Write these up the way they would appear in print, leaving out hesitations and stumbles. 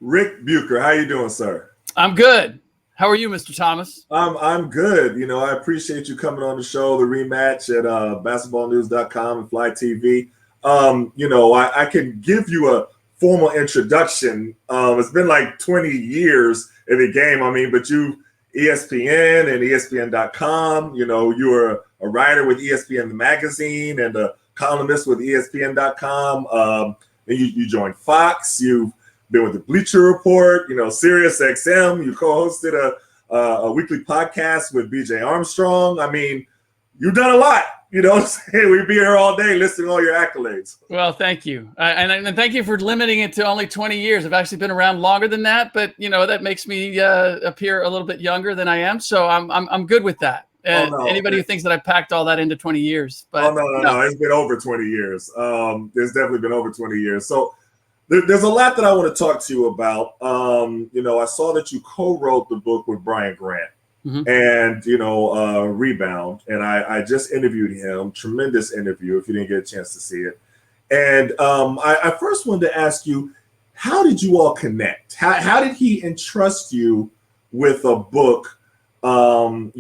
Ric Bucher. How you doing, sir? I'm good. How are you, Mr. Thomas? I'm good. I appreciate you coming on the show, the Rematch at basketballnews.com and Fly TV. I can give you a formal introduction. It's been like 20 years in the game. But you ESPN and ESPN.com. You were a writer with ESPN the magazine and a columnist with ESPN.com. And you joined Fox. You've been with the Bleacher Report. Sirius XM. You co-hosted a weekly podcast with BJ Armstrong. You've done a lot. What I'm saying? We'd be here all day listening to all your accolades. Well, thank you. And thank you for limiting it to only 20 years. I've actually been around longer than that, but that makes me appear a little bit younger than I am. So I'm good with that. Anybody who thinks that I packed all that into 20 years. But no. It's been over 20 years. It's definitely been over 20 years. So there's a lot that I want to talk to you about. I saw that you co-wrote the book with Brian Grant. Mm-hmm. And, Rebound. And I just interviewed him. Tremendous interview if you didn't get a chance to see it. And I first wanted to ask you, how did you all connect? How did he entrust you with a book, talking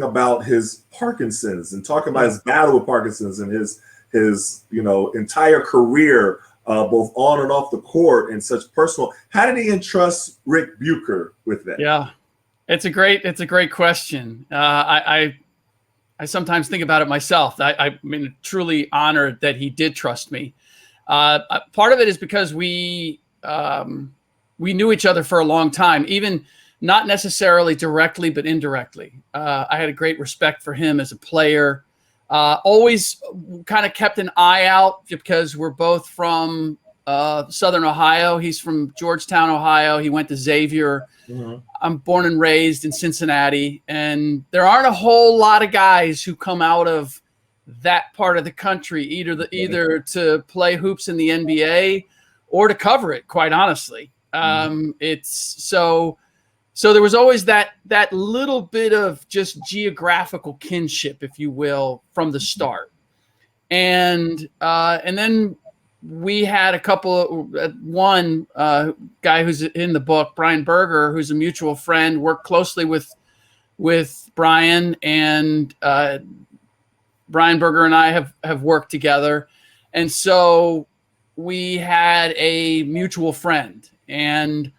about his Parkinson's and talking about his battle with Parkinson's and his entire career, both on and off the court and such personal. How did he entrust Ric Bucher with that? Yeah. It's a great question. I sometimes think about it myself. I'm truly honored that he did trust me. Part of it is because we knew each other for a long time, even not necessarily directly, but indirectly. I had a great respect for him as a player. Always kind of kept an eye out because we're both from Southern Ohio. He's from Georgetown, Ohio. He went to Xavier. Mm-hmm. I'm born and raised in Cincinnati, and there aren't a whole lot of guys who come out of that part of the country, either to play hoops in the NBA or to cover it, quite honestly. Mm-hmm. It's so there was always that little bit of just geographical kinship, if you will, from the start. And then we had a couple, one guy who's in the book, Brian Berger, who's a mutual friend, worked closely with Brian, and Brian Berger and I have worked together. And so we had a mutual friend, and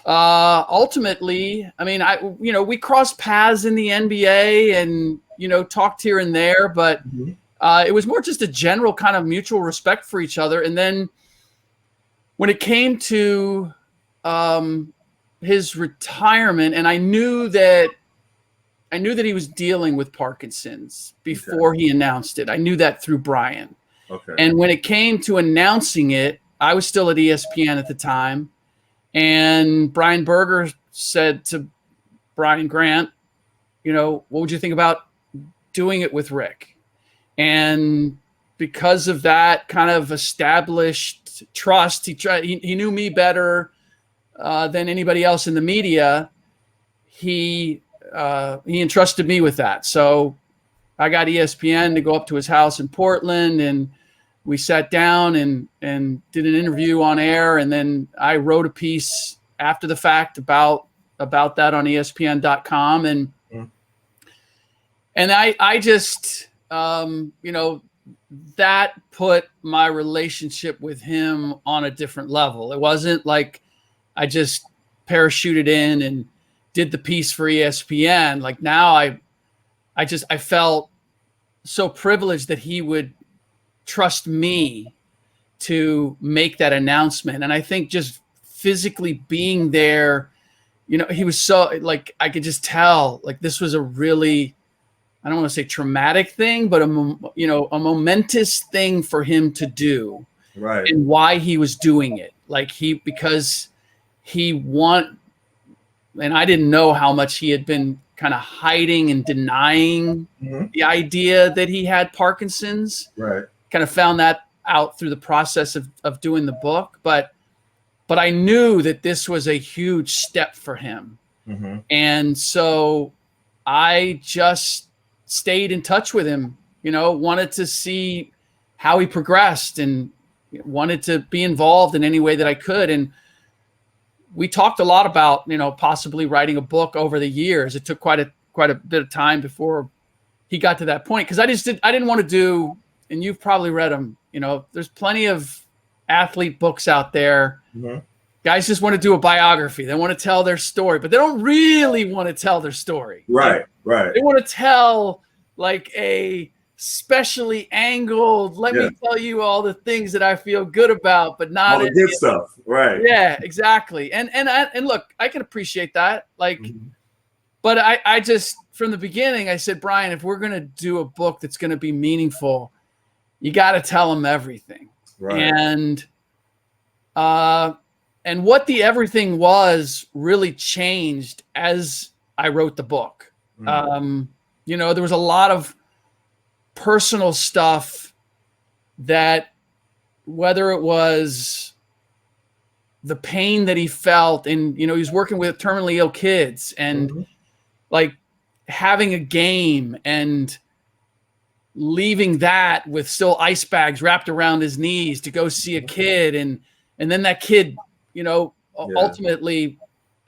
ultimately, we crossed paths in the NBA and, talked here and there, but mm-hmm. It was more just a general kind of mutual respect for each other. And then when it came to his retirement, and I knew that he was dealing with Parkinson's before he announced it. I knew that through Brian. Okay. And when it came to announcing it, I was still at ESPN at the time. And Brian Berger said to Brian Grant, what would you think about doing it with Ric? And because of that kind of established trust, he knew me better than anybody else in the media. He entrusted me with that. So I got ESPN to go up to his house in Portland, and we sat down and did an interview on air. And then I wrote a piece after the fact about that on ESPN.com. And I just, that put my relationship with him on a different level. It wasn't like I just parachuted in and did the piece for ESPN. Like now I felt so privileged that he would trust me to make that announcement. And I think just physically being there, he was so, like, I could just tell, like, this was a really, I don't want to say traumatic thing, but a momentous thing for him to do. Right. And why he was doing it. Because he and I didn't know how much he had been kind of hiding and denying mm-hmm. the idea that he had Parkinson's. Right. Kind of found that out through the process of doing the book. But I knew that this was a huge step for him. Mm-hmm. And so I just stayed in touch with him, wanted to see how he progressed. And wanted to be involved in any way that I could. And we talked a lot about, possibly writing a book over the years. It took quite a bit of time before he got to that point. Cause I didn't want to do, and you've probably read them, there's plenty of athlete books out there. Mm-hmm. Guys just want to do a biography. They want to tell their story, but they don't really want to tell their story. Right. They want to tell like a specially angled, let me tell you all the things that I feel good about, but not all the good stuff. Right. Yeah, exactly. And look, I can appreciate that. Like, but I just, from the beginning, I said, Brian, if we're going to do a book that's going to be meaningful, you got to tell them everything. Right. And what the everything was really changed as I wrote the book. There was a lot of personal stuff that, whether it was the pain that he felt, and he was working with terminally ill kids, and like having a game and leaving that with still ice bags wrapped around his knees to go see a kid, and then that kid ultimately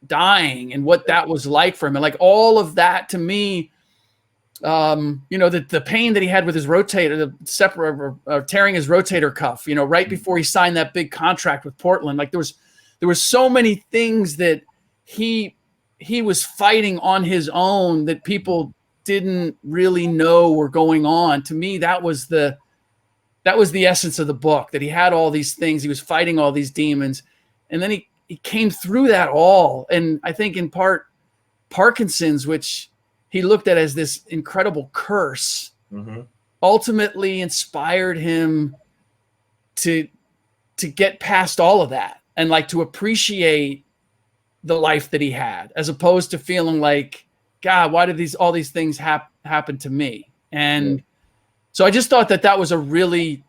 dying, and what that was like for him, and like all of that to me. The pain that he had with his rotator, tearing his rotator cuff, right before he signed that big contract with Portland. Like there was so many things that he was fighting on his own that people didn't really know were going on. To me, that was the essence of the book, that he had all these things, he was fighting all these demons, and then he came through that all. And I think in part Parkinson's, which he looked at as this incredible curse, ultimately inspired him to get past all of that and like to appreciate the life that he had, as opposed to feeling like, God, why did all these things happen to me? And so I just thought that was a really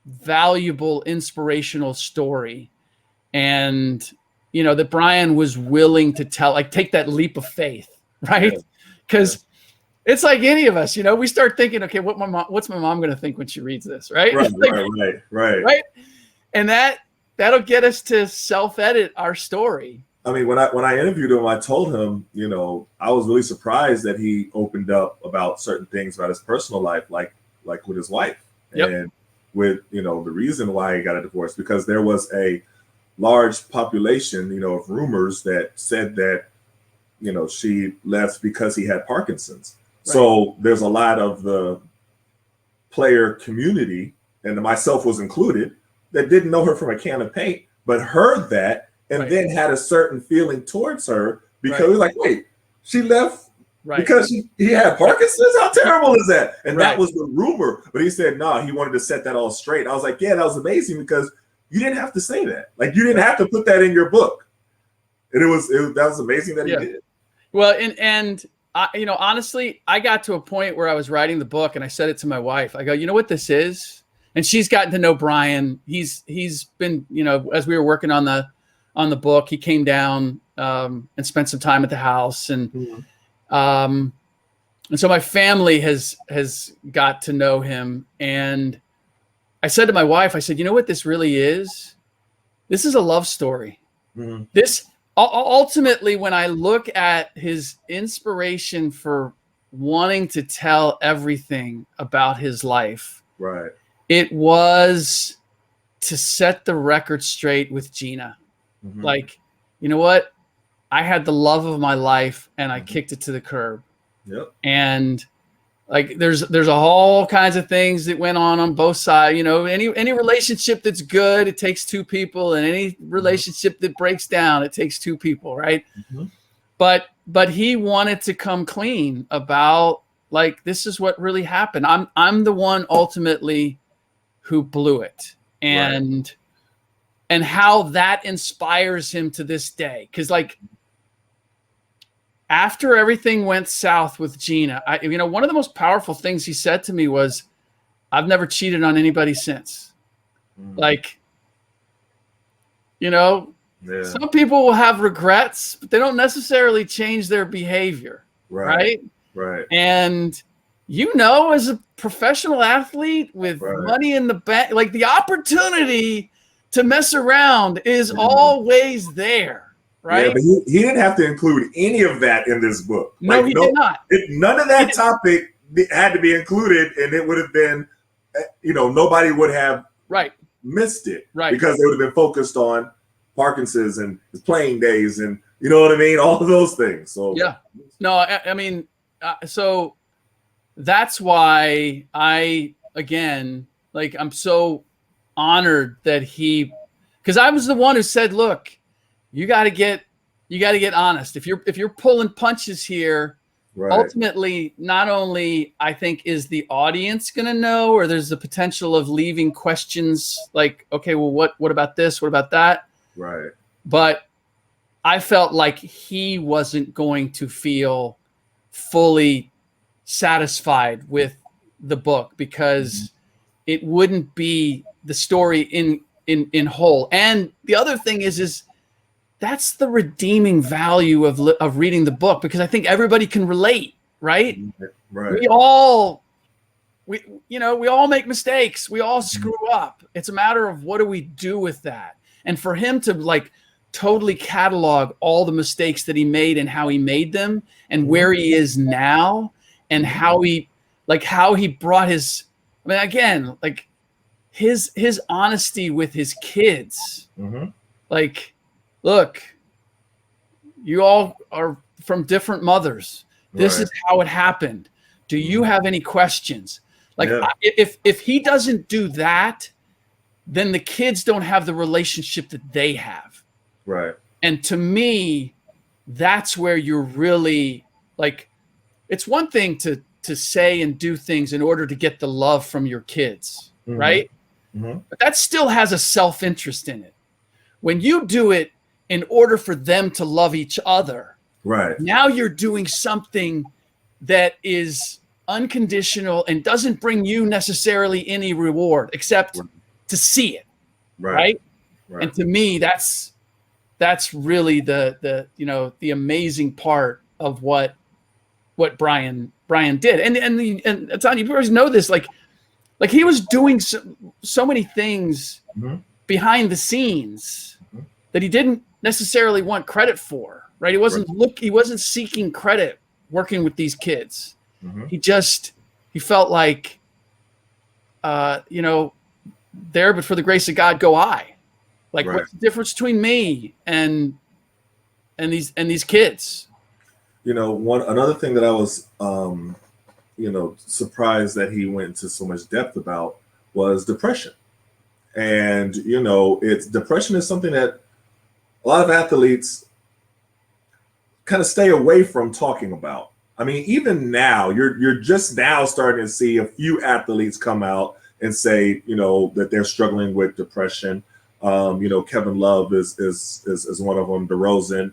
valuable, inspirational story. And, that Brian was willing to take that leap of faith, right? Because it's like any of us, we start thinking, okay, what's my mom going to think when she reads this, right? Right. And that'll get us to self-edit our story. I mean, when I interviewed him, I told him, I was really surprised that he opened up about certain things about his personal life, like with his wife, and with the reason why he got a divorce, because there was a large population, of rumors that said that she left because he had Parkinson's. Right. So there's a lot of the player community, and myself was included, that didn't know her from a can of paint, but heard that and then had a certain feeling towards her because it was like, wait, she left because he had Parkinson's? How terrible is that? And that was the rumor. But he said, no, he wanted to set that all straight. I was like, yeah, that was amazing, because you didn't have to say that. Like, you didn't have to put that in your book. And that was amazing that he did. Well, and honestly, I got to a point where I was writing the book, and I said it to my wife. I go, you know what this is? And she's gotten to know Brian. He's been, as we were working on the book, he came down and spent some time at the house, and so my family has got to know him. And I said to my wife, I said, you know what this really is? This is a love story. This. Ultimately, when I look at his inspiration for wanting to tell everything about his life, it was to set the record straight with Gina. Like, you know what? I had the love of my life, and I kicked it to the curb. And like, there's all kinds of things that went on both sides. Any relationship that's good, it takes two people, and any relationship that breaks down, it takes two people, right? But he wanted to come clean about, like, this is what really happened. I'm the one ultimately who blew it, and how that inspires him to this day. Because, like, after everything went south with Gina, one of the most powerful things he said to me was, I've never cheated on anybody since. Like, some people will have regrets, but they don't necessarily change their behavior. Right. And, as a professional athlete with money in the bank, like the opportunity to mess around is always there, right? Yeah, but he didn't have to include any of that in this book. No, he did not. None of that topic had to be included, and it would have been, nobody would have missed it, because they would have been focused on Parkinson's and his playing days, and you know what I mean, all of those things. So yeah, no, I mean, so that's why I'm so honored that because I was the one who said, look, you got to get honest. If you're pulling punches here, ultimately, not only I think is the audience going to know, or there's the potential of leaving questions like, okay, well, what about this? What about that? Right. But I felt like he wasn't going to feel fully satisfied with the book, because it wouldn't be the story in whole. And the other thing is that's the redeeming value of reading the book, because I think everybody can relate, right? Right. We all make mistakes. We all screw up. It's a matter of what do we do with that. And for him to like totally catalog all the mistakes that he made and how he made them and where he is now and how he brought his, I mean, again, like his honesty with his kids, like, look, you all are from different mothers. This is how it happened. Do you have any questions? Like, if he doesn't do that, then the kids don't have the relationship that they have. Right. And to me, that's where you're really like, it's one thing to say and do things in order to get the love from your kids, right? But that still has a self-interest in it. When you do it in order for them to love each other, now you're doing something that is unconditional and doesn't bring you necessarily any reward except to see it, right? And to me, that's really the amazing part of what Brian did. And Etan, you always know this, like he was doing so many things behind the scenes that he didn't necessarily want credit for, right? He wasn't seeking credit working with these kids. He felt like, there, but for the grace of God, go I. Like, what's the difference between me and these kids? Another thing that I was, surprised that he went into so much depth about was depression. And, depression is something that a lot of athletes kind of stay away from talking about. I mean, even now, you're just now starting to see a few athletes come out and say, that they're struggling with depression. Kevin Love is one of them. DeRozan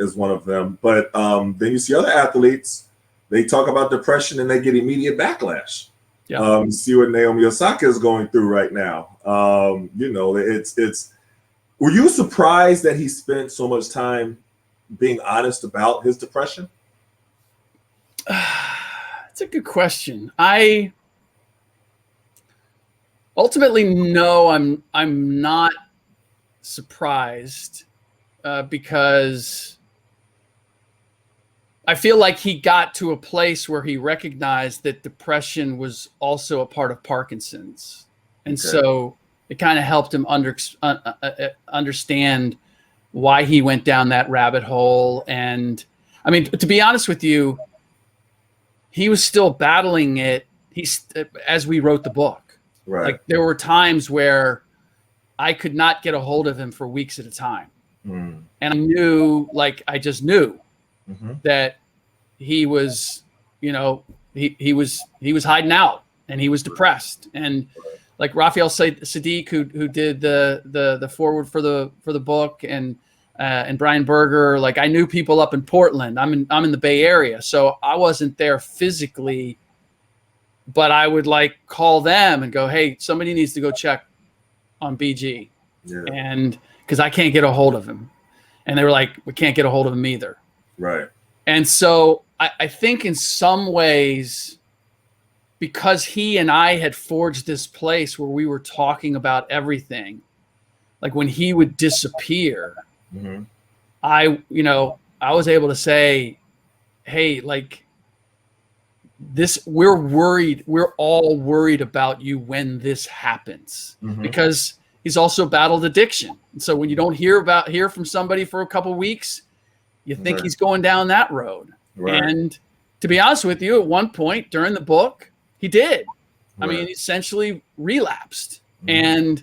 is one of them. But then you see other athletes, they talk about depression and they get immediate backlash. You see what Naomi Osaka is going through right now. It's. Were you surprised that he spent so much time being honest about his depression? It's a good question. I ultimately, no, I'm not surprised because I feel like he got to a place where he recognized that depression was also a part of Parkinson's. And so it kind of helped him understand why he went down that rabbit hole. And I mean, to be honest with you, he was still battling it as we wrote the book. Like there were times where I could not get a hold of him for weeks at a time. And I knew, I just knew that he was, he was hiding out and he was depressed. And like Raphael Sadiq, who did the foreword for the book, and Brian Berger, like I knew people up in Portland. I'm in the Bay Area, so I wasn't there physically, but I would call them and go, hey, somebody needs to go check on BG, and because I can't get a hold of him, and they were like, we can't get a hold of him either. And so I think in some ways, because he and I had forged this place where we were talking about everything, like when he would disappear, Mm-hmm. I was able to say, hey, like this, we're worried. We're all worried about you when this happens, Mm-hmm. because he's also battled addiction. And so when you don't hear from somebody for a couple of weeks, you think Right. he's going down that road. Right. And to be honest with you, at one point during the book, he did. I Right. mean, he essentially relapsed. Mm-hmm. And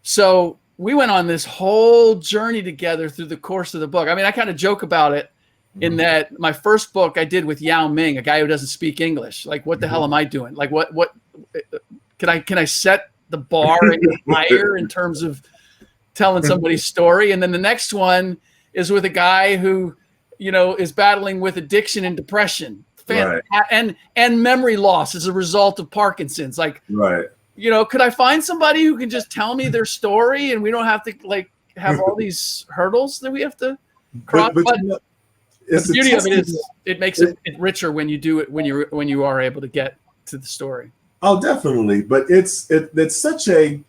so we went on this whole journey together through the course of the book. I mean, I kind of joke about it in that my first book I did with Yao Ming, a guy who doesn't speak English. Like, what the hell am I doing? Like, what can I set the bar any higher in terms of telling somebody's story? And then the next one is with a guy who, is battling with addiction and depression, Right. and memory loss as a result of Parkinson's. Like, Right. Could I find somebody who can just tell me their story and we don't have to like have all these hurdles that we have to cross? But the beauty of it is it makes it richer when you do it, when you are able to get to the story. Oh, definitely. But it's such a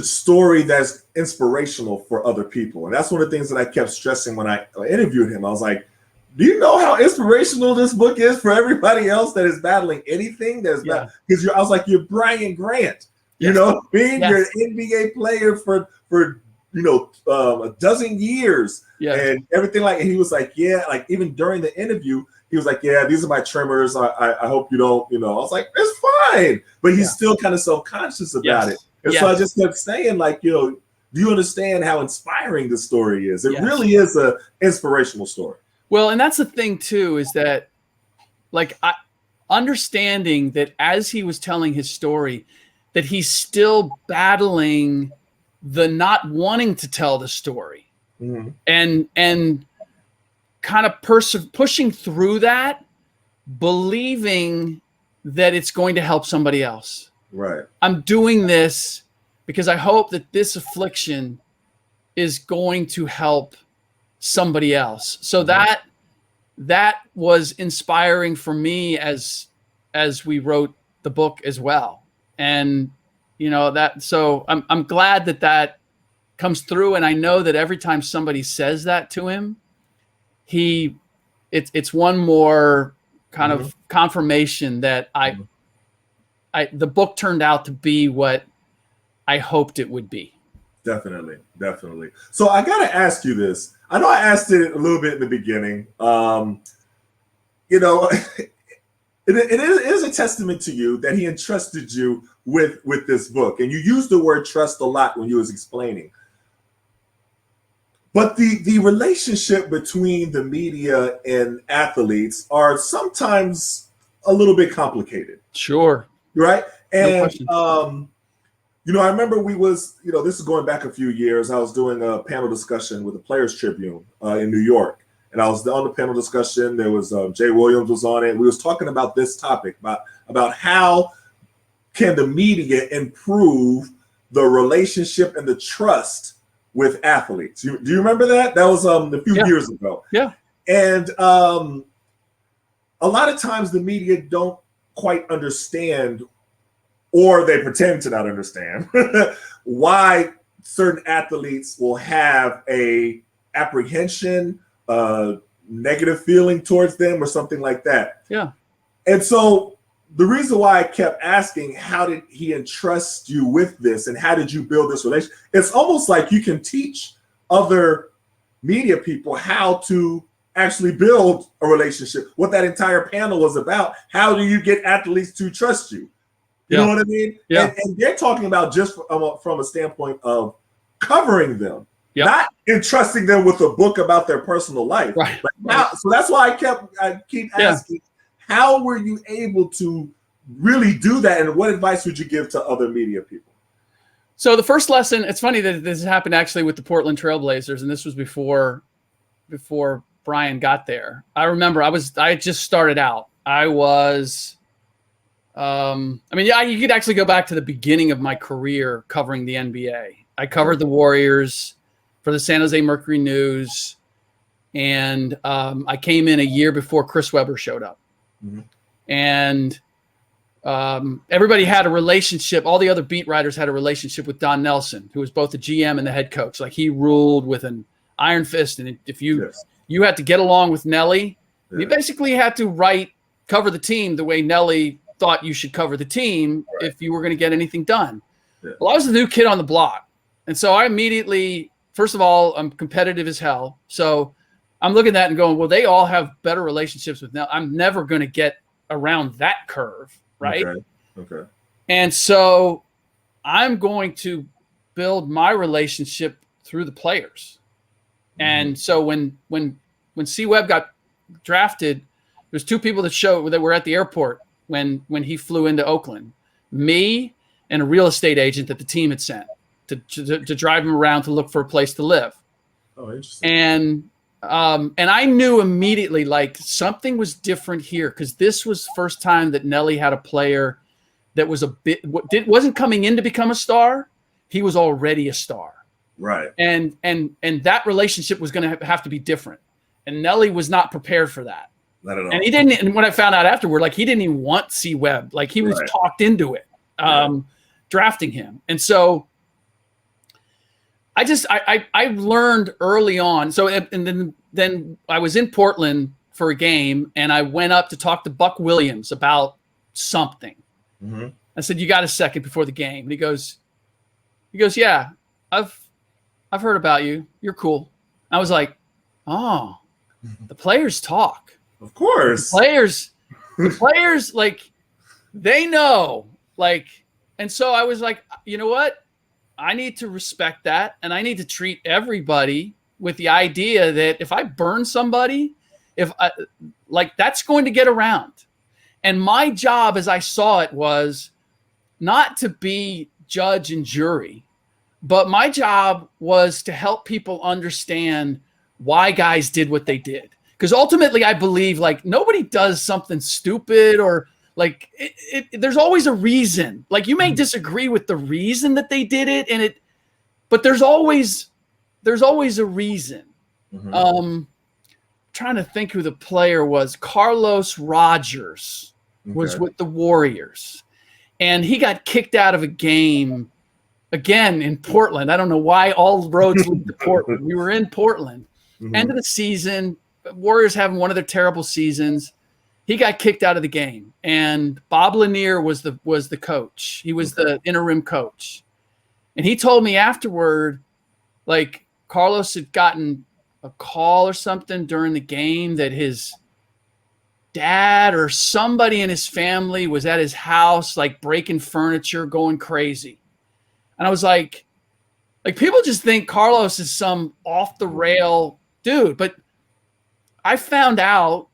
story that's inspirational for other people. And that's one of the things that I kept stressing when I interviewed him. I was like, do you know how inspirational this book is for everybody else that is battling anything? Because I was like, you're Brian Grant, Yes. being your NBA player for a dozen years and everything. And he was like, yeah, like even during the interview, he was like, yeah, these are my tremors. I hope you don't, I was like, it's fine. But he's still kind of self-conscious about it. And so I just kept saying, like, do you understand how inspiring this story is? It really is an inspirational story. Well, and that's the thing too, is that like understanding that as he was telling his story, that he's still battling the not wanting to tell the story, and kind of pushing through that, believing that it's going to help somebody else. Right. I'm doing this because I hope that this affliction is going to help somebody else. So that was inspiring for me as we wrote the book as well. And so I'm glad that comes through. And I know that every time somebody says that to him, it's one more kind of confirmation that the book turned out to be what I hoped it would be. Definitely. So I got to ask you this. I know I asked it a little bit in the beginning. It is a testament to you that he entrusted you with this book. And you used the word trust a lot when you was explaining. But the relationship between the media and athletes are sometimes a little bit complicated. Sure. Right? And no I remember this is going back a few years. I was doing a panel discussion with the Players Tribune in New York. And I was on the panel discussion. There was Jay Williams was on it. We was talking about this topic, about how can the media improve the relationship and the trust with athletes. Do you remember that? That was a few years ago. Yeah. And a lot of times the media don't quite understand, or they pretend to not understand why certain athletes will have a apprehension, negative feeling towards them or something like that. Yeah. And so the reason why I kept asking, how did he entrust you with this and how did you build this relationship? It's almost like you can teach other media people how to actually build a relationship. What that entire panel was about. How do you get athletes to trust you? You know what I mean? Yeah. And they're talking about just from a standpoint of covering them. Yep. Not entrusting them with a book about their personal life. Right. So that's why I keep asking, how were you able to really do that? And what advice would you give to other media people? So the first lesson, it's funny that this happened actually with the Portland Trailblazers, and this was before Brian got there. I remember I had just started out. I was, you could actually go back to the beginning of my career covering the NBA. I covered the Warriors for the San Jose Mercury News. and I came in a year before Chris Webber showed up. Mm-hmm. And everybody had a relationship. All the other beat writers had a relationship with Don Nelson, who was both the GM and the head coach. Like, he ruled with an iron fist. And if you had to get along with Nelly, you basically had to cover the team the way Nelly thought you should cover the team if you were going to get anything done. Yeah. Well, I was the new kid on the block. And so I immediately, first of all, I'm competitive as hell. So I'm looking at that and going, well, they all have better relationships with Nelly. I'm never going to get around that curve. Right. Okay. And so I'm going to build my relationship through the players. Mm-hmm. And so when C-Webb got drafted, there's two people that were at the airport when he flew into Oakland, me and a real estate agent that the team had sent to drive him around to look for a place to live. Oh, interesting. And I knew immediately, like, something was different here, because this was the first time that Nelly had a player that was wasn't coming in to become a star. He was already a star. Right. And that relationship was going to have to be different. And Nelly was not prepared for that. Not at all. And he didn't. And when I found out afterward, like, he didn't even want C-Webb. Like, he was talked into it, drafting him. And so I learned early on. So, and then I was in Portland for a game, and I went up to talk to Buck Williams about something. Mm-hmm. I said, "You got a second before the game?" And he goes, "Yeah, I've heard about you. You're cool." I was like, "Oh, the players talk. Of course, the players, like, they know, like." And so I was like, you know what? I need to respect that, and I need to treat everybody with the idea that if I burn somebody, that's going to get around. And my job, as I saw it, was not to be judge and jury, but my job was to help people understand why guys did what they did. Because ultimately, I believe, like, nobody does something stupid, or like, there's always a reason. Like, you may disagree with the reason that they did it, but there's always a reason. Mm-hmm. Trying to think who the player was. Carlos Rogers was with the Warriors, and he got kicked out of a game again in Portland. I don't know why all roads lead to Portland. We were in Portland. Mm-hmm. End of the season, Warriors having one of their terrible seasons. He got kicked out of the game, and Bob Lanier was the coach. He was the interim coach, and he told me afterward, like, Carlos had gotten a call or something during the game that his dad or somebody in his family was at his house, like, breaking furniture, going crazy. And I was like, people just think Carlos is some off the rail dude, but I found out,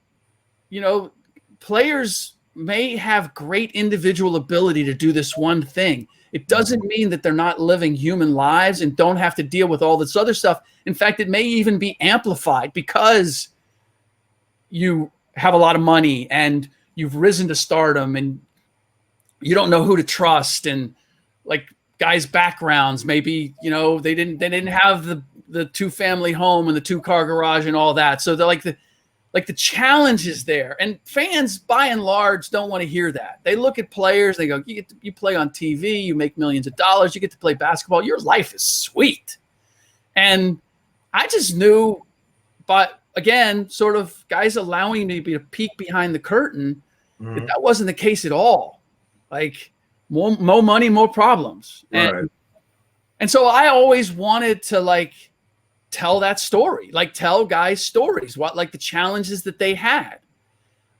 players may have great individual ability to do this one thing. It doesn't mean that they're not living human lives and don't have to deal with all this other stuff. In fact, it may even be amplified because you have a lot of money and you've risen to stardom and you don't know who to trust. And, like, guys' backgrounds, maybe, they didn't have the 2-family home and the 2-car garage and all that. So they're the challenge is there, and fans by and large don't want to hear that. They look at players, they go, you play on TV, you make millions of dollars, you get to play basketball, your life is sweet. And I just knew, but again, sort of guys allowing me to peek behind the curtain, that wasn't the case at all. Like, more money, more problems. And so I always wanted to, like, tell that story, like, tell guys stories, like, the challenges that they had.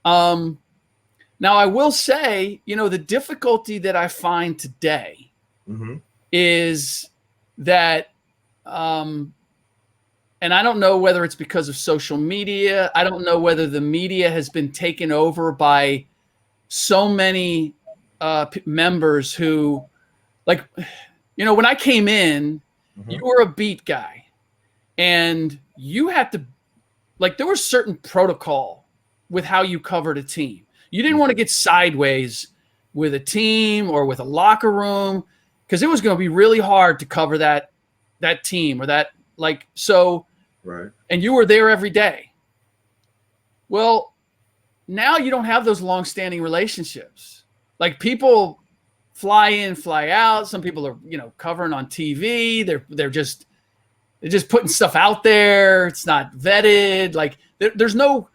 Now I will say, the difficulty that I find today is that, and I don't know whether it's because of social media. I don't know whether the media has been taken over by so many members who, like, when I came in, you were a beat guy. And you had to, like, there was certain protocol with how you covered a team. You didn't want to get sideways with a team or with a locker room, because it was going to be really hard to cover that team or that, like, so Right. And you were there every day. Well, now you don't have those long-standing relationships. Like, people fly in, fly out. Some people are, covering on TV. They're just putting stuff out there. It's not vetted. Like, there's no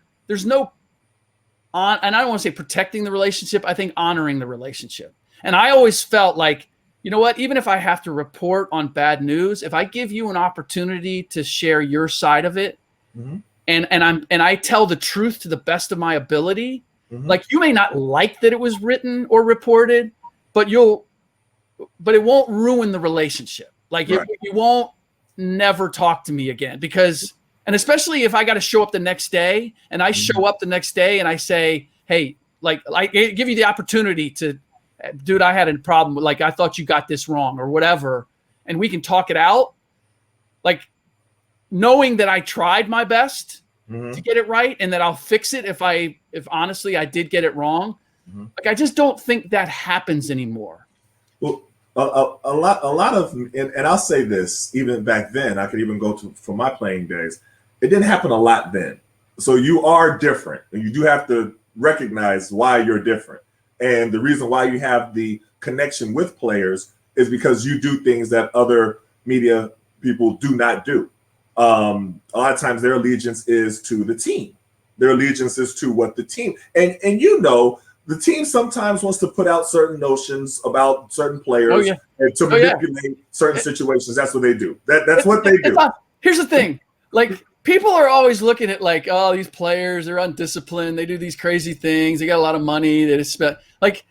on, and I don't want to say protecting the relationship. I think honoring the relationship. And I always felt like, you know what, even if I have to report on bad news, if I give you an opportunity to share your side of it, Mm-hmm. and I tell the truth to the best of my ability, Mm-hmm. like, you may not like that it was written or reported, but it won't ruin the relationship. Like, Right. you won't never talk to me again, because, and especially if I got to show up the next day, and I show up the next day and I say, hey, like, I give you the opportunity to, dude, I had a problem. Like, I thought you got this wrong or whatever, and we can talk it out. Like, knowing that I tried my best Mm-hmm. to get it right, and that I'll fix it if honestly I did get it wrong. Mm-hmm. Like, I just don't think that happens anymore. Well, a lot of, and I'll say this, even back then, I could even go to for my playing days, it didn't happen a lot then. So you are different, and you do have to recognize why you're different. And the reason why you have the connection with players is because you do things that other media people do not do. A lot of times their allegiance is to the team. Their allegiance is to what the team, and the team sometimes wants to put out certain notions about certain players and to manipulate certain situations. That's what they do. That's what they do. Here's the thing. Like, people are always looking at, like, oh, these players, they're undisciplined. They do these crazy things. They got a lot of money. They just spend. Like,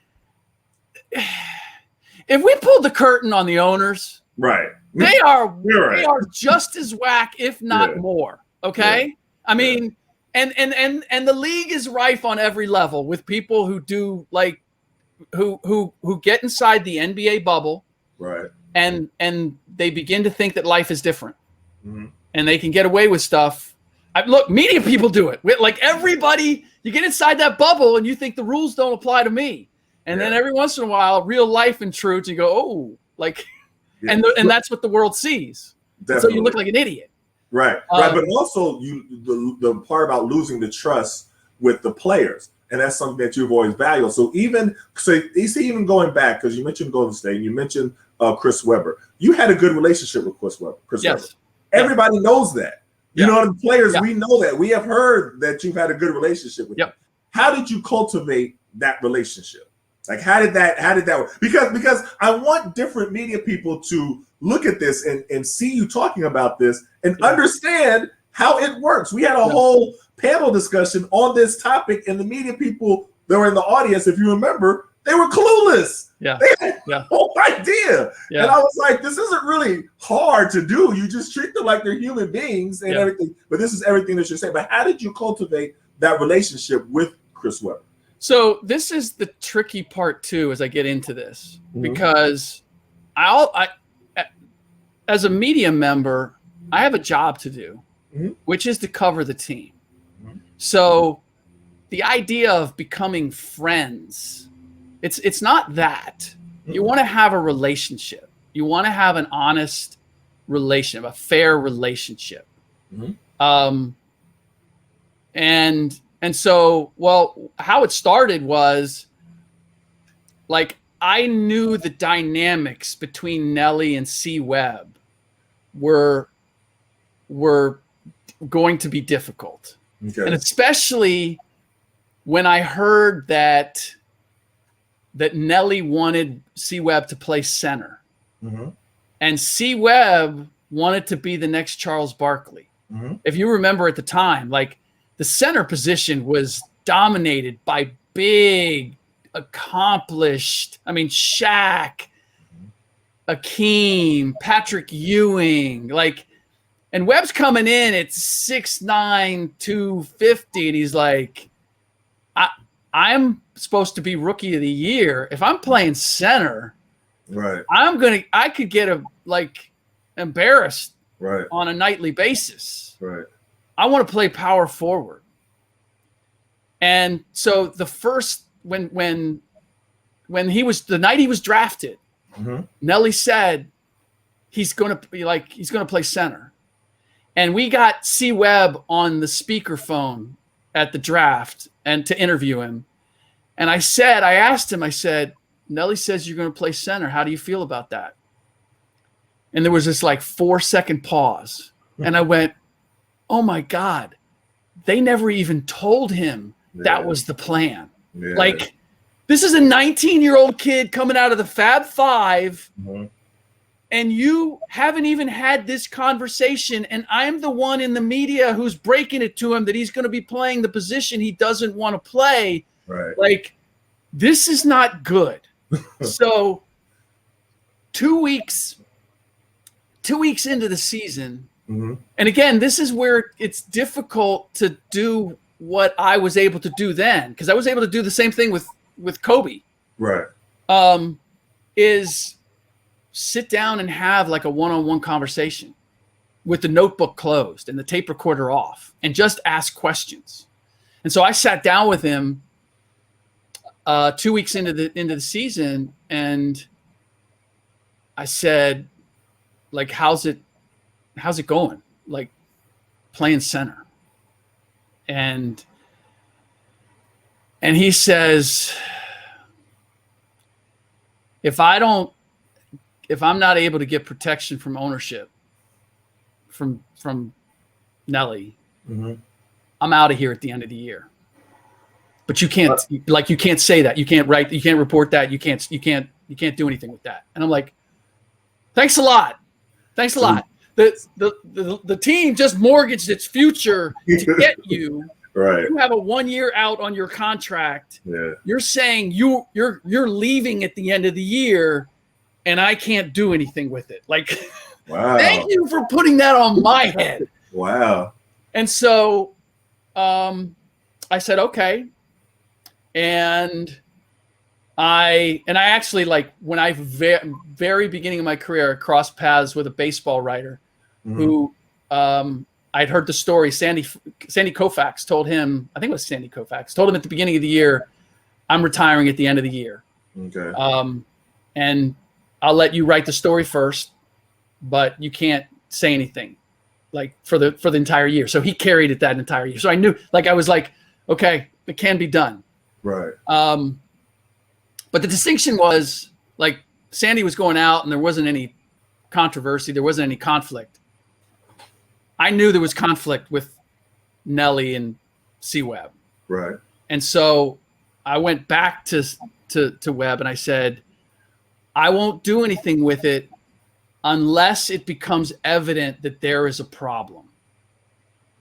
if we pulled the curtain on the owners, right, they are right. They are just as whack, if not more. Okay, Yeah. I mean, and the league is rife on every level with people who do, like, who get inside the NBA bubble, right, and they begin to think that life is different. Mm-hmm. And they can get away with stuff. Look, media people do it. Like, everybody, you get inside that bubble and you think the rules don't apply to me. And then every once in a while, real life intrudes, you go, oh, like, and that's what the world sees. So you look like an idiot. Right, right. But also, the part about losing the trust with the players, and that's something that you've always valued. So even going back, because you mentioned Golden State, and you mentioned Chris Webber, you had a good relationship with Chris Webber. Yes. Everybody knows that. You know, the players, we know that. We have heard that you've had a good relationship with him. How did you cultivate that relationship? Like, how did that work? Because I want different media people to look at this and see you talking about this and understand how it works. We had a whole panel discussion on this topic, and the media people that were in the audience, if you remember, they were clueless. Yeah. They had no idea. Yeah. And I was like, this isn't really hard to do. You just treat them like they're human beings and everything. But this is everything that you're saying. But how did you cultivate that relationship with Chris Webber? So this is the tricky part too, as I get into this, because I as a media member, I have a job to do, which is to cover the team. So the idea of becoming friends, it's not that. You want to have a relationship. You want to have an honest relationship, a fair relationship. And so, well, how it started was, like, I knew the dynamics between Nelly and C. Webb were going to be difficult. Okay. And especially when I heard that Nelly wanted C. Webb to play center. And C. Webb wanted to be the next Charles Barkley. If you remember at the time, like, the center position was dominated by big, accomplished, Shaq, Akeem, Patrick Ewing, like, and Webb's coming in at 6'9", 250, and he's like, I'm supposed to be rookie of the year. If I'm playing center, right, I could get embarrassed on a nightly basis. Right. I want to play power forward. And so the first, when he was, the night he was drafted, Nelly said he's going to play center. And we got C. Webb on the speakerphone at the draft and to interview him. And I asked him, I said, Nelly says you're going to play center. How do you feel about that? And there was this like 4-second pause. And I went, oh my God, they never even told him that was the plan. Yeah. Like, this is a 19-year-old kid coming out of the Fab Five, and you haven't even had this conversation, and I'm the one in the media who's breaking it to him that he's going to be playing the position he doesn't want to play. Right. Like, this is not good. So 2 weeks into the season, and again, this is where it's difficult to do what I was able to do then, because I was able to do the same thing with Kobe. Right. Is sit down and have like a one-on-one conversation with the notebook closed and the tape recorder off and just ask questions. And so I sat down with him 2 weeks into the season, and I said, like, how's it going? Like, playing center. And he says, if I'm not able to get protection from ownership from Nelly, I'm out of here at the end of the year. But you can't say that. You can't report that. You can't do anything with that. And I'm like, thanks a lot. The team just mortgaged its future to get you. Right. You have a 1 year out on your contract. Yeah. You're saying you're leaving at the end of the year, and I can't do anything with it. Like, wow. Thank you for putting that on my head. Wow. And so I said, okay. And I actually, like, when I very beginning of my career, I crossed paths with a baseball writer who I'd heard the story. Sandy Koufax told him, I think it was Sandy Koufax, told him at the beginning of the year, I'm retiring at the end of the year. Okay. And I'll let you write the story first, but you can't say anything, like, for the entire year. So he carried it that entire year. So I knew, like, I was like, okay, it can be done. Right. But the distinction was, like, Sandy was going out and there wasn't any controversy. There wasn't any conflict. I knew there was conflict with Nelly and C-Webb. Right. And so I went back to Webb and I said, I won't do anything with it unless it becomes evident that there is a problem.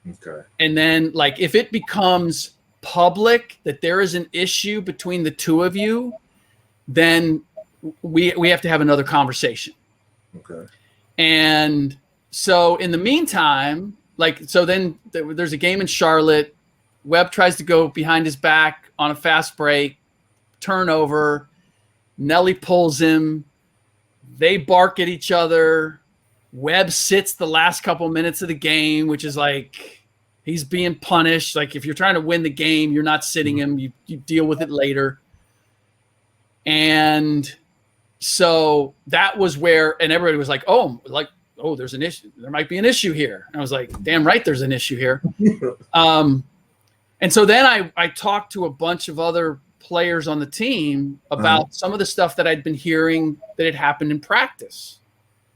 Okay. And then, like, if it becomes public that there is an issue between the two of you, then we have to have another conversation. Okay. And so in the meantime, like, so then there's a game in Charlotte. Webb tries to go behind his back on a fast break, turnover. Nelly pulls him. They bark at each other. Webb sits the last couple minutes of the game, which is like, he's being punished. Like, if you're trying to win the game, you're not sitting him. You deal with it later. And so that was where, and everybody was like, oh, there's an issue. There might be an issue here. And I was like, damn right, there's an issue here. And so then I talked to a bunch of other players on the team about some of the stuff that I'd been hearing that had happened in practice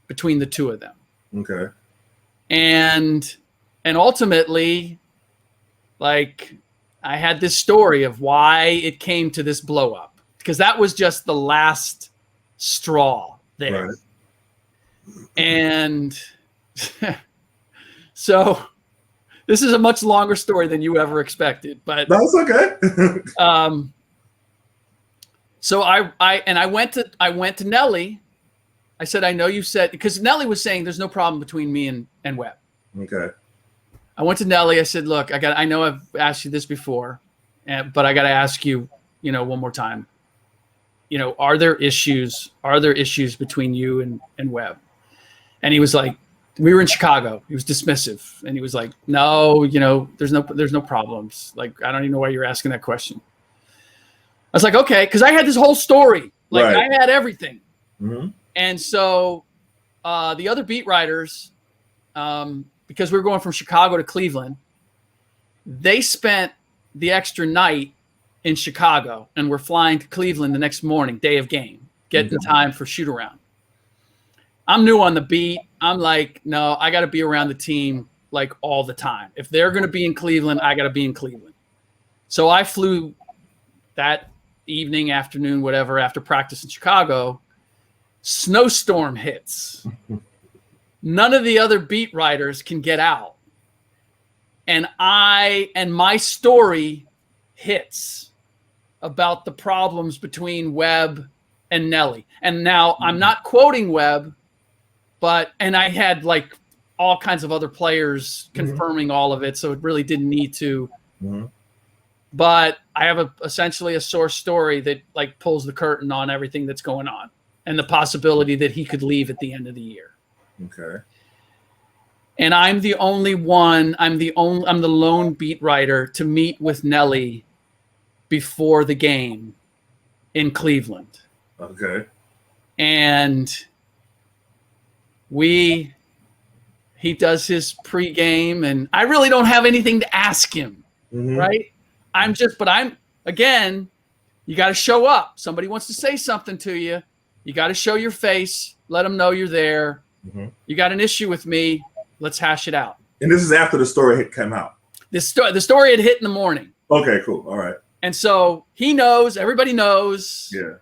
between the two of them. Okay. And ultimately, like, I had this story of why it came to this blow up, because that was just the last straw there. Right. And so this is a much longer story than you ever expected, but that's okay. So I went to Nelly. I said, I know you said, because Nelly was saying there's no problem between me and Webb. Okay. I went to Nelly. I said, look, I know I've asked you this before, but I got to ask you, one more time. Are there issues between you and Webb? And he was like, we were in Chicago. He was dismissive. And he was like, no, there's no problems. Like, I don't even know why you're asking that question. I was like, okay. Cause I had this whole story. Like, right. I had everything. Mm-hmm. And so, the other beat writers, because we were going from Chicago to Cleveland. They spent the extra night in Chicago and we're flying to Cleveland the next morning, day of game, getting time for shoot around. I'm new on the beat. I'm like, no, I got to be around the team like all the time. If they're going to be in Cleveland, I got to be in Cleveland. So I flew that evening, afternoon, whatever, after practice in Chicago. Snowstorm hits. None of the other beat writers can get out. And my story hits about the problems between Webb and Nelly. And now I'm not quoting Webb, and I had like all kinds of other players confirming all of it, so it really didn't need to. But I have essentially a source story that like pulls the curtain on everything that's going on and the possibility that he could leave at the end of the year. Okay. And I'm the only one. I'm the lone beat writer to meet with Nelly before the game in Cleveland. Okay. And he does his pregame, and I really don't have anything to ask him, right? Again, you got to show up. Somebody wants to say something to you. You got to show your face. Let them know you're there. You got an issue with me. Let's hash it out. And this is after the story had come out. The story had hit in the morning. Okay, cool. All right. And so he knows. Everybody knows. Yeah.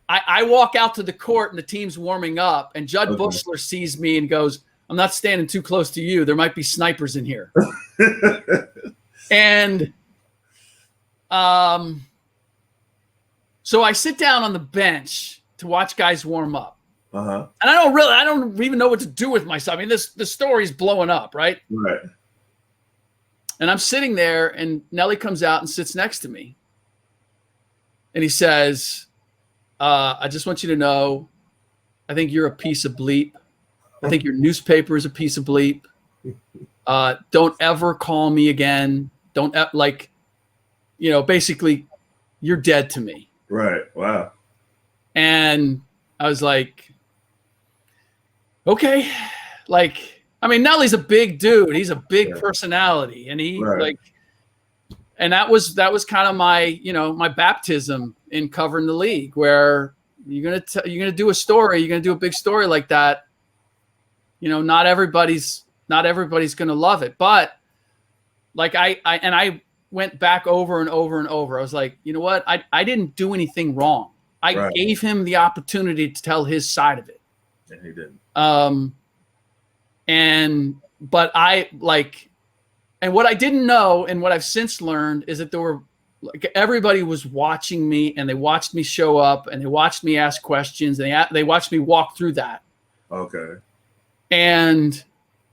I walk out to the court and the team's warming up, and Judd Bushler sees me and goes, I'm not standing too close to you. There might be snipers in here. And so I sit down on the bench to watch guys warm up. And I don't even know what to do with myself. I mean, the story's blowing up, right? Right. And I'm sitting there, and Nelly comes out and sits next to me. And he says, I just want you to know, I think you're a piece of bleep. I think your newspaper is a piece of bleep. Don't ever call me again. Don't basically, you're dead to me. Right. Wow. And I was like, okay. Nelly's a big dude. He's a big personality, and and that was kind of my, my baptism in covering the league, where you're gonna do a story, you're gonna do a big story like that. Not everybody's gonna love it, but I went back over and over and over. I was like, you know what? I didn't do anything wrong. I gave him the opportunity to tell his side of it. And he didn't. And what I didn't know, and what I've since learned, is that there were everybody was watching me, and they watched me show up, and they watched me ask questions, and they watched me walk through that. Okay. And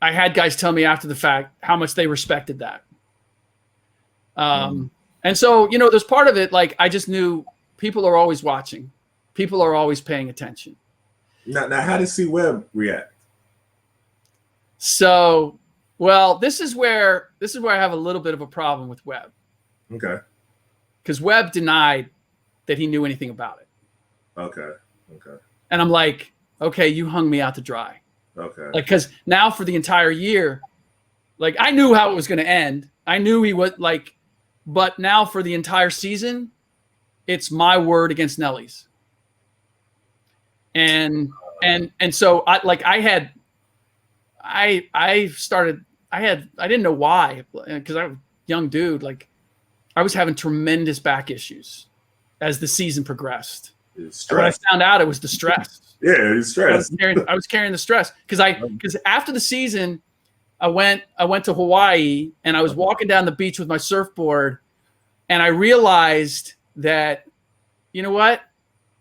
I had guys tell me after the fact how much they respected that. And so, there's part of it, I just knew people are always watching. People are always paying attention. Now how did C. Webb react? So, well, this is where I have a little bit of a problem with Webb. Okay. Because Webb denied that he knew anything about it. Okay. And I'm like, okay, you hung me out to dry. Okay. Because now for the entire year, I knew how it was going to end. I knew he was but now for the entire season, it's my word against Nelly's. And so I didn't know why, because I was a young dude. I was having tremendous back issues as the season progressed. When I found out, it was the stress. Yeah, he's stressed. I was carrying the stress because after the season, I went to Hawaii, and I was walking down the beach with my surfboard, and I realized that, you know what,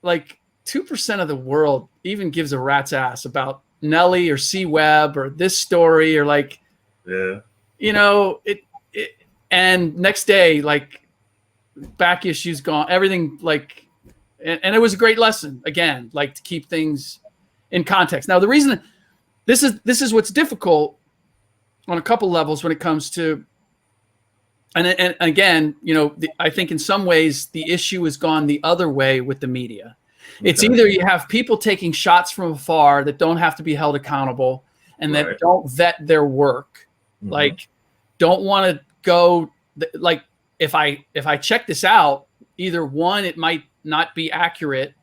2% of the world even gives a rat's ass about Nelly or C. Webb or this story or and next day, back issues gone, everything and it was a great lesson again, to keep things in context. Now, the reason this is what's difficult on a couple levels when it comes to, and again, I think in some ways the issue has gone the other way with the media. It's either you have people taking shots from afar that don't have to be held accountable and that don't vet their work, Like, don't want to go like, if I check this out, either one, it might not be accurate,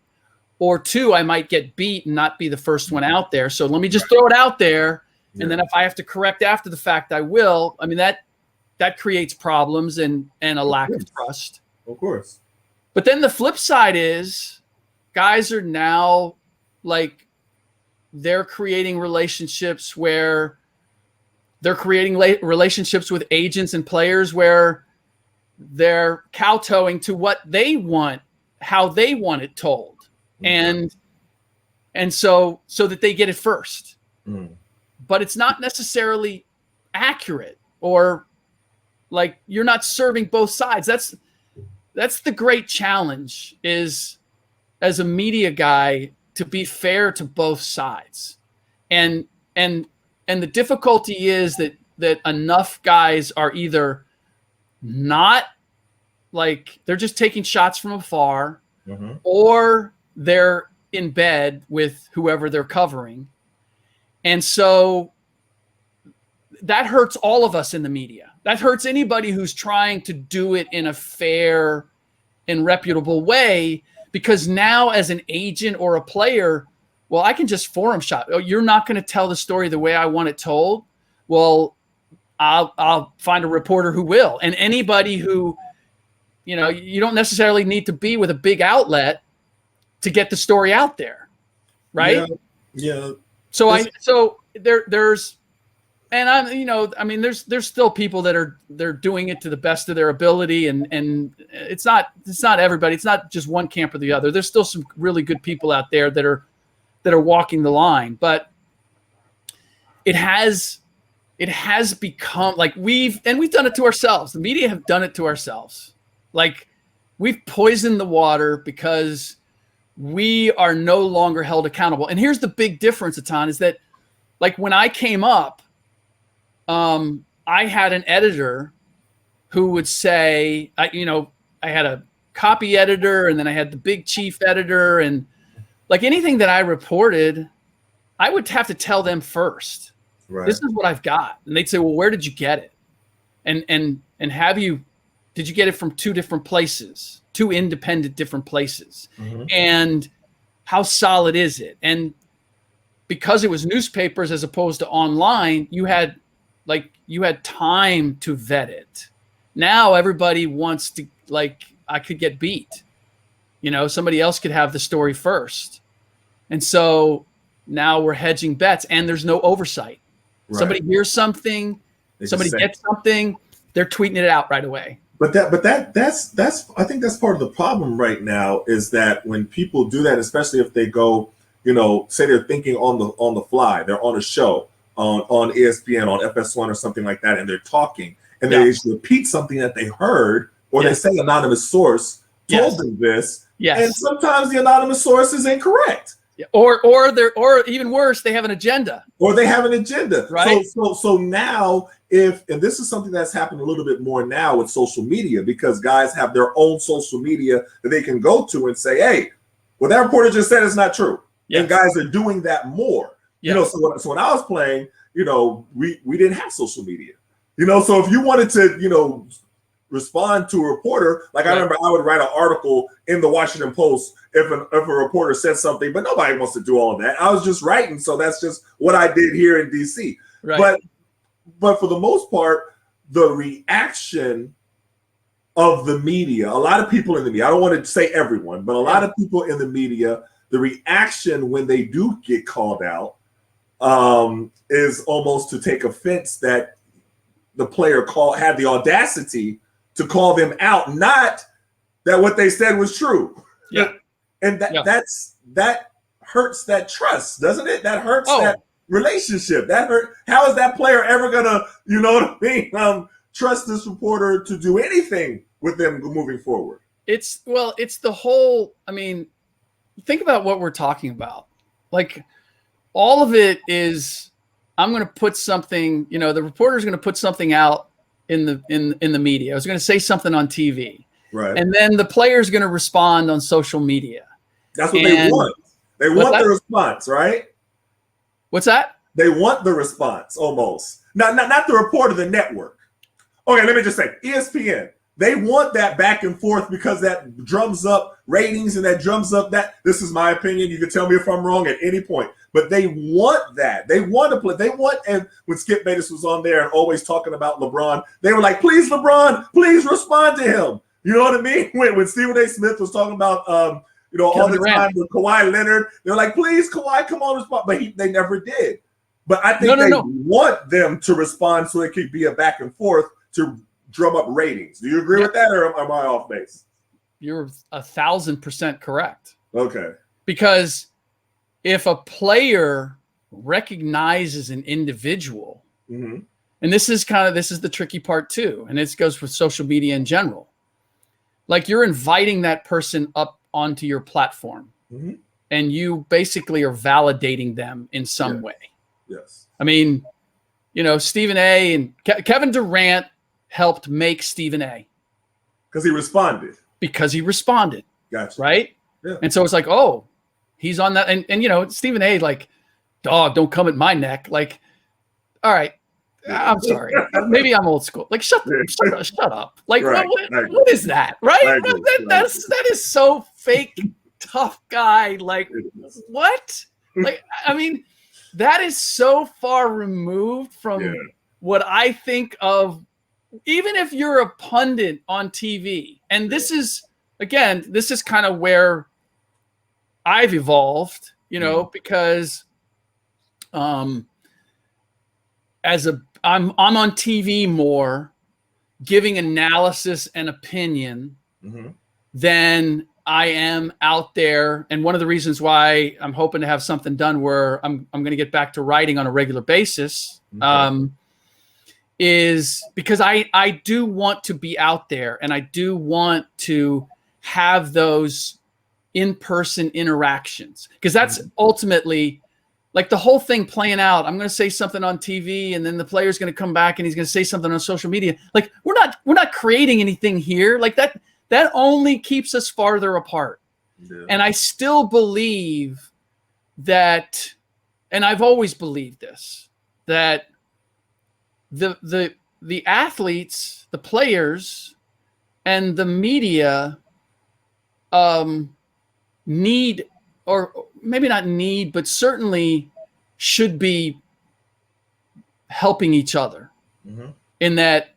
or two, I might get beat and not be the first one out there. So let me just throw it out there. And then if I have to correct after the fact, I will. I mean, that creates problems and a lack of trust. Of course. But then the flip side is guys are now like, they're creating relationships where they're creating relationships with agents and players where they're kowtowing to what they want, how they want it told. And so that they get it first. But it's not necessarily accurate, or like, you're not serving both sides. That's the great challenge, is as a media guy to be fair to both sides. And the difficulty is that enough guys are either not, like, they're just taking shots from afar, or they're in bed with whoever they're covering. And so that hurts all of us in the media. That hurts anybody who's trying to do it in a fair and reputable way, because now as an agent or a player, well, I can just forum shop. Oh, you're not going to tell the story the way I want it told. Well, I'll find a reporter who will. And anybody who, you don't necessarily need to be with a big outlet to get the story out there, right? Yeah. So there's, and there's still people they're doing it to the best of their ability, and it's not everybody. It's not just one camp or the other. There's still some really good people out there that are walking the line, but it has become like we've done it to ourselves. The media have done it to ourselves. Like, we've poisoned the water because we are no longer held accountable. And here's the big difference, Etan, is that, like, when I came up, I had an editor who would say, I had a copy editor, and then I had the big chief editor, and like anything that I reported, I would have to tell them first. Right. This is what I've got. And they'd say, well, where did you get it? And did you get it from two different places, two independent different places? And how solid is it? And because it was newspapers as opposed to online, you had time to vet it. Now everybody wants to, like, I could get beat. Somebody else could have the story first. And so now we're hedging bets, and there's no oversight. Right. Somebody hears something, somebody gets something, they're tweeting it out right away. But that's I think that's part of the problem right now, is that when people do that, especially if they go, say they're thinking on the fly, they're on a show on ESPN, on FS1 or something like that, and they're talking, and they repeat something that they heard, or they say anonymous source told them this, and sometimes the anonymous source is incorrect. Or even worse, they have an agenda. Right. So now, and this is something that's happened a little bit more now with social media, because guys have their own social media that they can go to and say, hey, what that reporter just said is not true. Yes. And guys are doing that more. Yes. So when I was playing, we didn't have social media. So if you wanted to, respond to a reporter, like I remember I would write an article in the Washington Post if a reporter said something, but nobody wants to do all of that. I was just writing, so that's just what I did here in DC. Right. But for the most part, the reaction of the media, a lot of people in the media, I don't want to say everyone, but a lot of people in the media, the reaction when they do get called out is almost to take offense that the player had the audacity to call them out, not that what they said was true. Yeah. And that hurts that trust, doesn't it? That hurts that relationship. That hurt. How is that player ever gonna, trust this reporter to do anything with them moving forward? It's the whole, think about what we're talking about. Like, all of it is, I'm going to put something, the reporter's going to put something out in the media. I was going to say something on TV. Right. And then the player's going to respond on social media. That's what they want. They want the response, right? What's that? They want the response almost. Not the report of the network. Okay, let me just say, ESPN, they want that back and forth because that drums up ratings and that drums up that. This is my opinion. You can tell me if I'm wrong at any point. But they want that. They want to play. They want, and when Skip Bayless was on there and always talking about LeBron, they were like, please, LeBron, please respond to him. You know what I mean? When Stephen A. Smith was talking about, all the time with Kawhi Leonard, they're like, please, Kawhi, come on, respond. But they never did. But I think they want them to respond so it could be a back and forth to drum up ratings. Do you agree with that, or am I off base? You're 1,000% correct. Okay. Because if a player recognizes an individual, and this is the tricky part too, and this goes with social media in general, like you're inviting that person up onto your platform, and you basically are validating them in some way. Yes. I mean, Stephen A. and Kevin Durant helped make Stephen A. Because he responded. Gotcha. Right? Yeah. And so it's like, oh, he's on that. And Stephen A. like, dog, don't come at my neck. Like, all right, I'm sorry. Maybe I'm old school. Like, shut up. Like, what is that? Right? That is so fake, tough guy. Like, what? Like, I mean, that is so far removed from what I think of, even if you're a pundit on TV. And this is kind of where I've evolved, because I'm on TV more, giving analysis and opinion than I am out there. And one of the reasons why I'm hoping to have something done where I'm going to get back to writing on a regular basis is because I do want to be out there, and I do want to have those in-person interactions, because that's ultimately like the whole thing playing out. I'm going to say something on TV, and then the player's going to come back and he's going to say something on social media. Like we're not creating anything here. Like that only keeps us farther apart. Yeah. And I still believe that, and I've always believed this, that the athletes, the players, and the media need, or maybe not need, but certainly should be helping each other in that,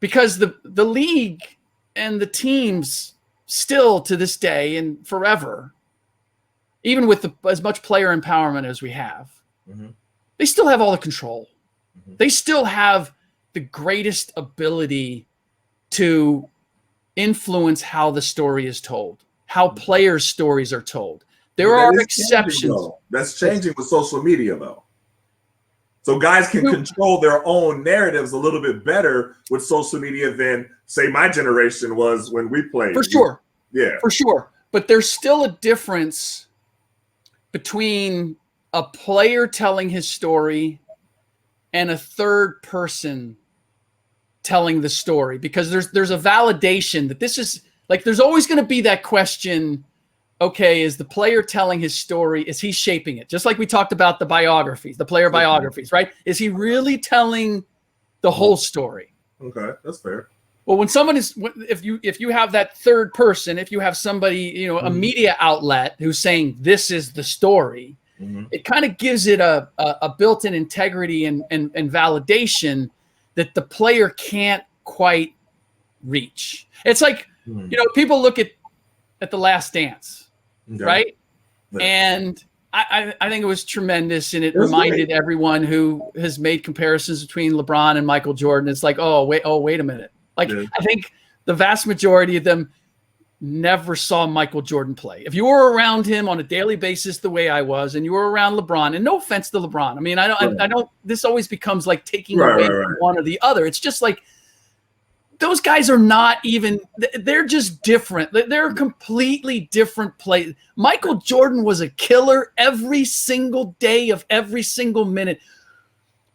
because the league and the teams still to this day and forever, even with as much player empowerment as we have, they still have all the control. They still have the greatest ability to influence how the story is told, how players' stories are told. There are exceptions. That's changing with social media, though. So guys can control their own narratives a little bit better with social media than, say, my generation was when we played. For sure. Yeah. For sure. But there's still a difference between a player telling his story and a third person telling the story, because there's a validation that this is like, there's always going to be that question. Okay, is the player telling his story? Is he shaping it? Just like we talked about the biographies, the player biographies, right? Is he really telling the whole story? Okay, that's fair. Well, when someone is, if you have that third person, if you have somebody, a media outlet who's saying this is the story, it kind of gives it a built-in integrity and validation that the player can't quite reach. It's like, people look at The Last Dance, right? Yeah. And I think it was tremendous, and it reminded everyone who has made comparisons between LeBron and Michael Jordan. It's like, wait a minute. Like, I think the vast majority of them never saw Michael Jordan play. If you were around him on a daily basis the way I was, and you were around LeBron, and no offense to LeBron, I mean, I don't. This always becomes like taking away from one or the other. It's just like, those guys are not even, they're just different. They're a completely different play. Michael Jordan was a killer every single day of every single minute.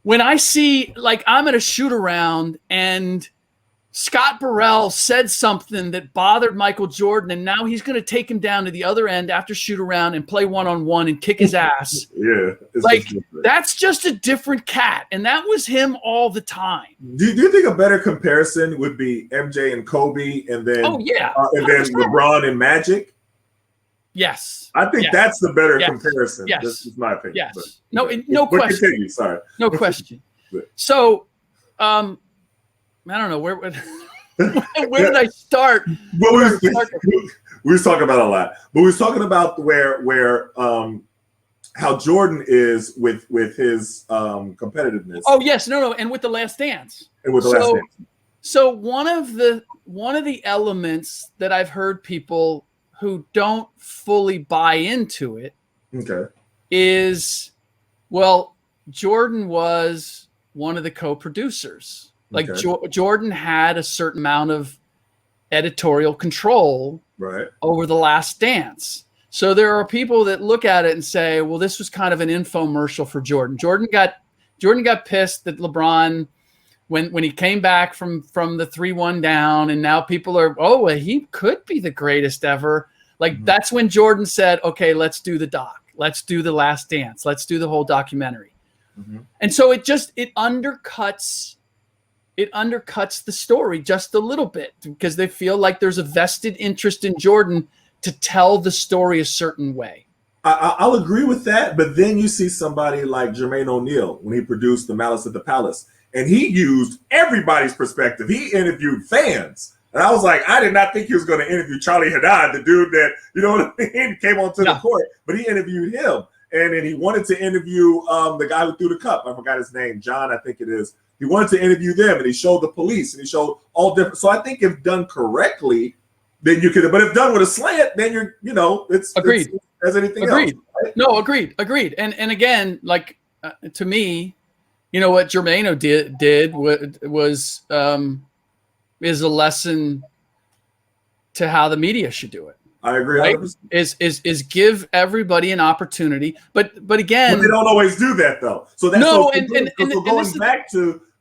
When I see, like, I'm at a shoot around and Scott Burrell said something that bothered Michael Jordan, and now he's going to take him down to the other end after shoot around and play one-on-one and kick his ass. Yeah. Like, that's just a different cat, and that was him all the time. Do you think a better comparison would be MJ and Kobe, and then and then LeBron and Magic? Yes. I think that's the better comparison. Yes. This is my opinion. Yes. But, no question. Continue, sorry. No question. So, I don't know where did I start? Well, we was talking about a lot, but we was talking about where how Jordan is with his competitiveness. Oh yes, no, and with the Last Dance. And with the Last Dance. So one of the elements that I've heard people who don't fully buy into it is, well, Jordan was one of the co-producers. Like Jordan had a certain amount of editorial control over the Last Dance. So there are people that look at it and say, well, this was kind of an infomercial for Jordan. Jordan got pissed that LeBron, when he came back from the 3-1 down, and now people are, well, he could be the greatest ever. Like that's when Jordan said, okay, let's do the doc. Let's do the Last Dance. Let's do the whole documentary. And so it undercuts the story just a little bit because they feel like there's a vested interest in Jordan to tell the story a certain way. I'll agree with that, but then you see somebody like Jermaine O'Neal when he produced The Malice at the Palace, and he used everybody's perspective. He interviewed fans. And I was like, I did not think he was going to interview Charlie Haddad, the dude that, you know what I mean, came onto the court, but he interviewed him. And then he wanted to interview the guy who threw the cup. I forgot his name, John, I think it is. He wanted to interview them, and he showed the police, and he showed all different. So I think if done correctly, then you could. But if done with a slant, then it's agreed. It's as anything agreed. else. Right? No, agreed. And again, like to me, what Jermaine did was is a lesson to how the media should do it. I agree. Right? Is give everybody an opportunity, but again, but they don't always do that though. So that's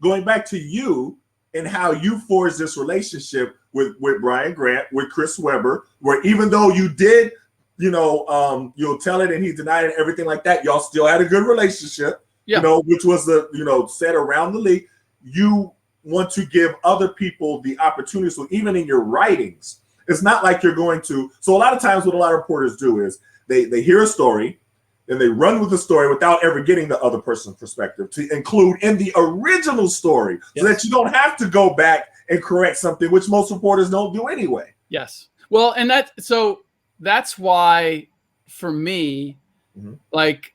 going back to you and how you forged this relationship with Brian Grant, with Chris Webber, where even though you did, you'll tell it and he denied it, everything like that, y'all still had a good relationship. Which was said around the league. You want to give other people the opportunity. So even in your writings, it's not like you're going to. So a lot of times what a lot of reporters do is they hear a story and they run with the story without ever getting the other person's perspective to include in the original story so that you don't have to go back and correct something, which most reporters don't do anyway. Yes. Well, and that's why for me, like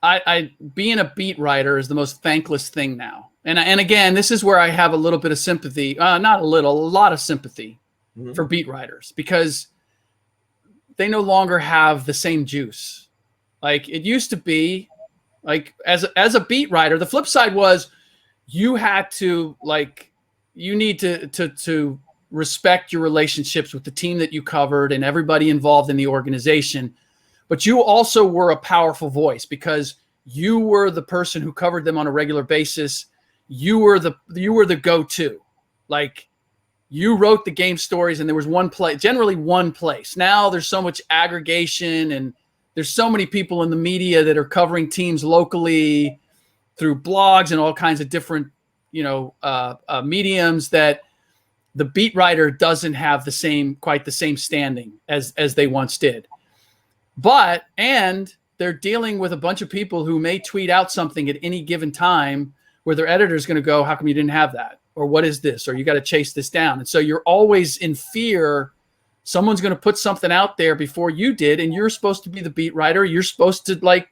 I being a beat writer is the most thankless thing now. And again, this is where I have a little bit of sympathy, not a little, a lot of sympathy for beat writers because they no longer have the same juice. Like it used to be, like as a beat writer, the flip side was you had to you need to respect your relationships with the team that you covered and everybody involved in the organization. But you also were a powerful voice because you were the person who covered them on a regular basis. You were the go-to. Like you wrote the game stories and there was generally one place. Now there's so much aggregation and there's so many people in the media that are covering teams locally through blogs and all kinds of different, mediums that the beat writer doesn't have quite the same standing as they once did. And they're dealing with a bunch of people who may tweet out something at any given time where their editor is going to go, how come you didn't have that? Or what is this? Or you got to chase this down. And so you're always in fear. Someone's going to put something out there before you did. And you're supposed to be the beat writer. You're supposed to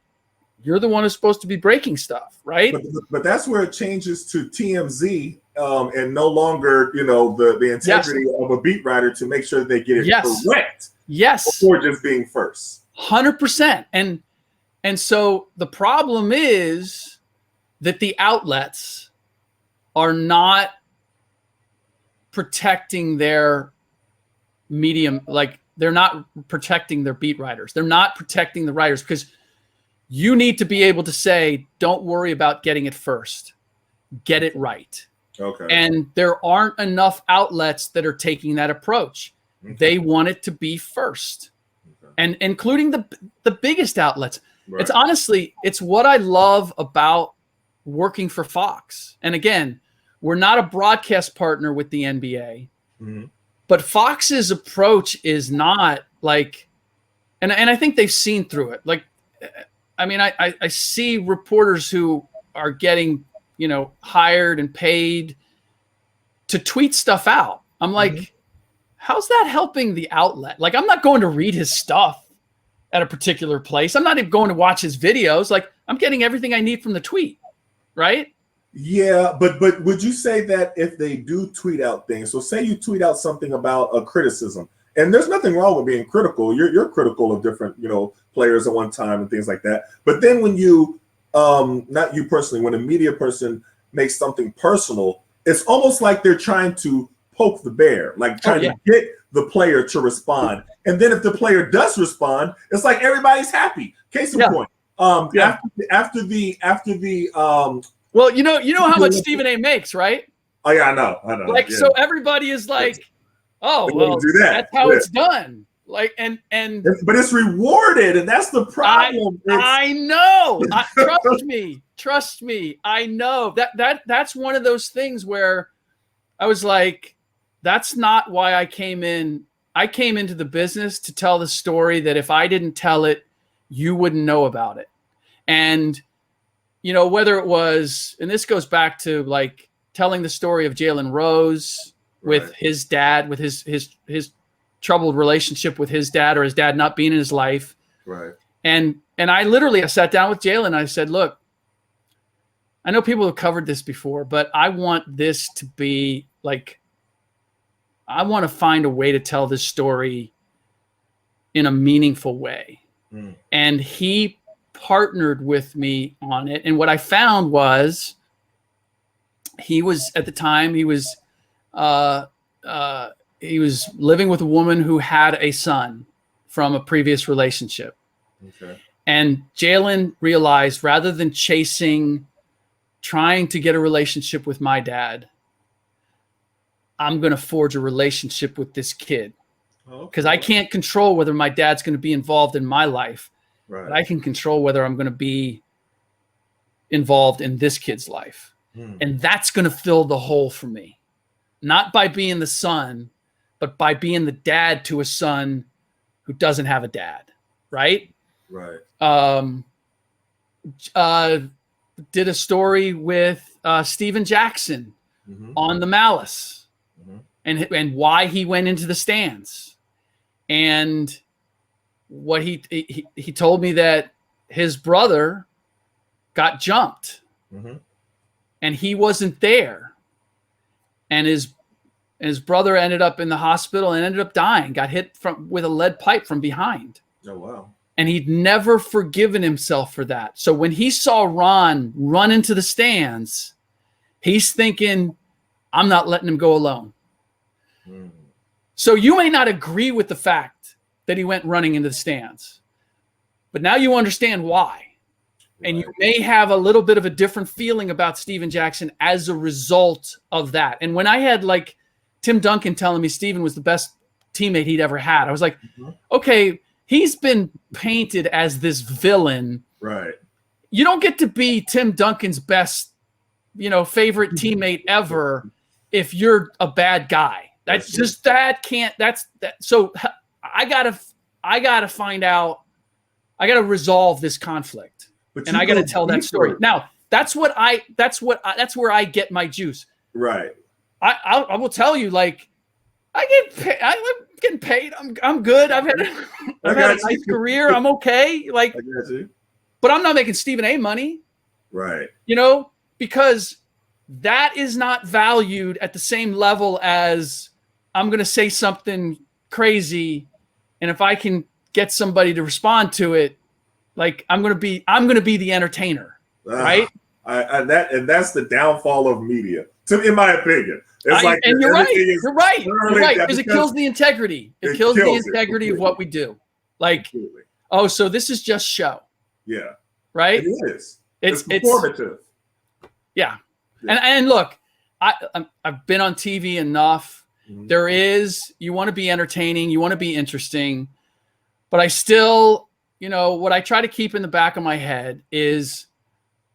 you're the one who's supposed to be breaking stuff. Right. But that's where it changes to TMZ and no longer, the integrity of a beat writer to make sure that they get it correct. Yes. Before just being first. 100%. And so the problem is that the outlets are not protecting their medium. Like they're not protecting their beat writers. They're not protecting the writers because you need to be able to say, don't worry about getting it first. Get it right. Okay. And there aren't enough outlets that are taking that approach. Okay. They want it to be first. Okay. And including the biggest outlets. Right. It's honestly, it's what I love about working for Fox. And again, we're not a broadcast partner with the NBA, but Fox's approach is not like, and I think they've seen through it. Like, I mean, I see reporters who are getting, hired and paid to tweet stuff out. I'm like, how's that helping the outlet? Like, I'm not going to read his stuff at a particular place. I'm not even going to watch his videos. Like, I'm getting everything I need from the tweet, right? Yeah, but would you say that if they do tweet out things, so say you tweet out something about a criticism, and there's nothing wrong with being critical. You're critical of different, players at one time and things like that. But then when you, not you personally, when a media person makes something personal, it's almost like they're trying to poke the bear, like trying to get the player to respond. And then if the player does respond, it's like everybody's happy. Case in point. After the well, you know how much Stephen A makes, right? Oh yeah, I know. Like, so everybody is like, oh, well, that's how it's done. Like, and but it's rewarded, and that's the problem. I know. Trust me. I know that's one of those things where I was like, that's not why I came in. I came into the business to tell the story that if I didn't tell it, you wouldn't know about it. And, whether it was, and this goes back to like telling the story of Jalen Rose with his dad, with his troubled relationship with his dad, or his dad not being in his life. Right. And I sat down with Jalen. I said, look, I know people have covered this before, but I want this to be like, I want to find a way to tell this story in a meaningful way. And he partnered with me on it. And what I found was he was living with a woman who had a son from a previous relationship. Okay. And Jalen realized, rather than trying to get a relationship with my dad, I'm going to forge a relationship with this kid. Because I can't control whether my dad's going to be involved in my life. Right. But I can control whether I'm going to be involved in this kid's life. And that's going to fill the hole for me. Not by being the son, but by being the dad to a son who doesn't have a dad. Right? Right. Did a story with Steven Jackson on the Malice and why he went into the stands. And what he told me that his brother got jumped and he wasn't there. And his brother ended up in the hospital and ended up dying, got hit with a lead pipe from behind. Oh, wow. And he'd never forgiven himself for that. So when he saw Ron run into the stands, he's thinking, I'm not letting him go alone. So you may not agree with the fact that he went running into the stands, but now you understand why. And you may have a little bit of a different feeling about Steven Jackson as a result of that. And when I had like Tim Duncan telling me Steven was the best teammate he'd ever had, I was like, okay, he's been painted as this villain. Right. You don't get to be Tim Duncan's best, favorite teammate ever if you're a bad guy. That's just, that can't, that's that. So I gotta find out, I gotta resolve this conflict, and I gotta tell that story. Now that's where I get my juice. Right. I will tell you, like, I'm getting paid. I'm good. I've had a nice career. I'm okay. Like, I got you. But I'm not making Stephen A money. Right. Because that is not valued at the same level as I'm going to say something crazy, and if I can get somebody to respond to it, like I'm going to be the entertainer, right? And that's the downfall of media, in my opinion. It's you're right, because it kills the integrity. It kills the integrity of what we do. Like, completely. Oh, so this is just show. Yeah. Right? It is. It's performative. Yeah. And look, I've been on TV enough. Mm-hmm. You want to be entertaining, you want to be interesting, but I still, what I try to keep in the back of my head is,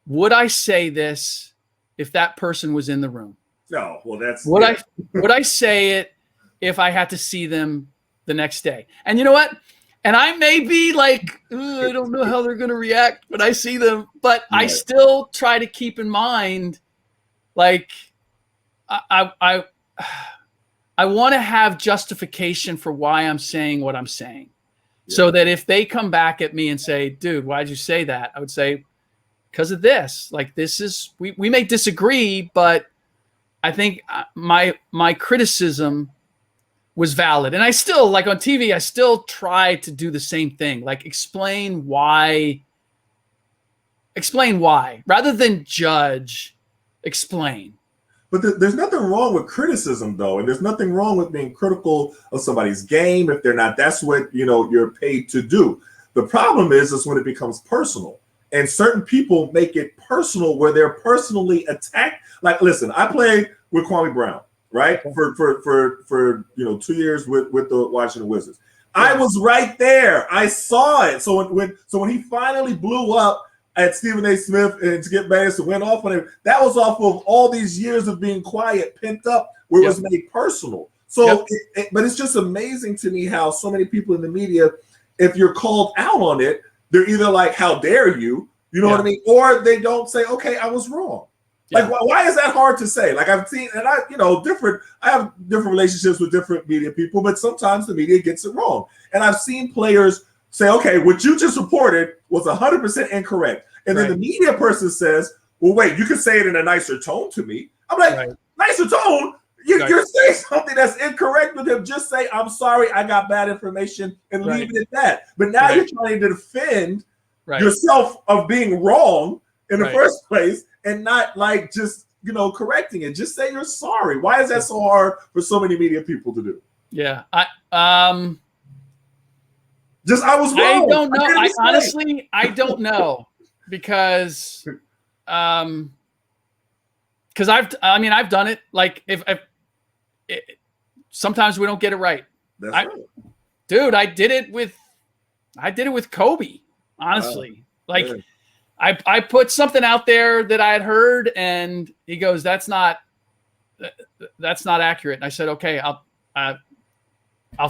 would I say this if that person was in the room? No, well, would I say it if I had to see them the next day? And you know what? And I may be like, I don't know how they're going to react when I see them, but I still try to keep in mind, like, I want to have justification for why I'm saying what I'm saying, so that if they come back at me and say, dude, why'd you say that? I would say, because of this. Like, this is, we may disagree, but I think my criticism was valid. And I still, like on TV, I still try to do the same thing. Like, explain why, rather than judge, explain. But there's nothing wrong with criticism, though. And there's nothing wrong with being critical of somebody's game if they're not. That's what, you're paid to do. The problem is when it becomes personal. And certain people make it personal where they're personally attacked. Like, listen, I played with Kwame Brown, right? For 2 years with the Washington Wizards. I was right there. I saw it. So when he finally blew up at Stephen A. Smith and to get Bass to win off on him, that was off of all these years of being quiet, pent up, where it was made personal. So, but it's just amazing to me how so many people in the media, if you're called out on it, they're either like, how dare you? You know what I mean? Or they don't say, okay, I was wrong. Like, why is that hard to say? Like, I've seen, and I have different relationships with different media people, but sometimes the media gets it wrong. And I've seen players say, okay, what you just reported was 100% incorrect. And then the media person says, well, wait, you can say it in a nicer tone to me. I'm like, nicer tone? You're saying something that's incorrect with him. Just say, I'm sorry, I got bad information, and leave it at that. But now you're trying to defend yourself of being wrong in the first place and not like just, correcting it. Just say you're sorry. Why is that so hard for so many media people to do? Yeah. I was wrong. I don't know. I don't know because I've done it. Like, sometimes we don't get it right. That's right. Dude, I did it with Kobe. Honestly, I put something out there that I had heard, and he goes, "That's not accurate." And I said, "Okay, I'll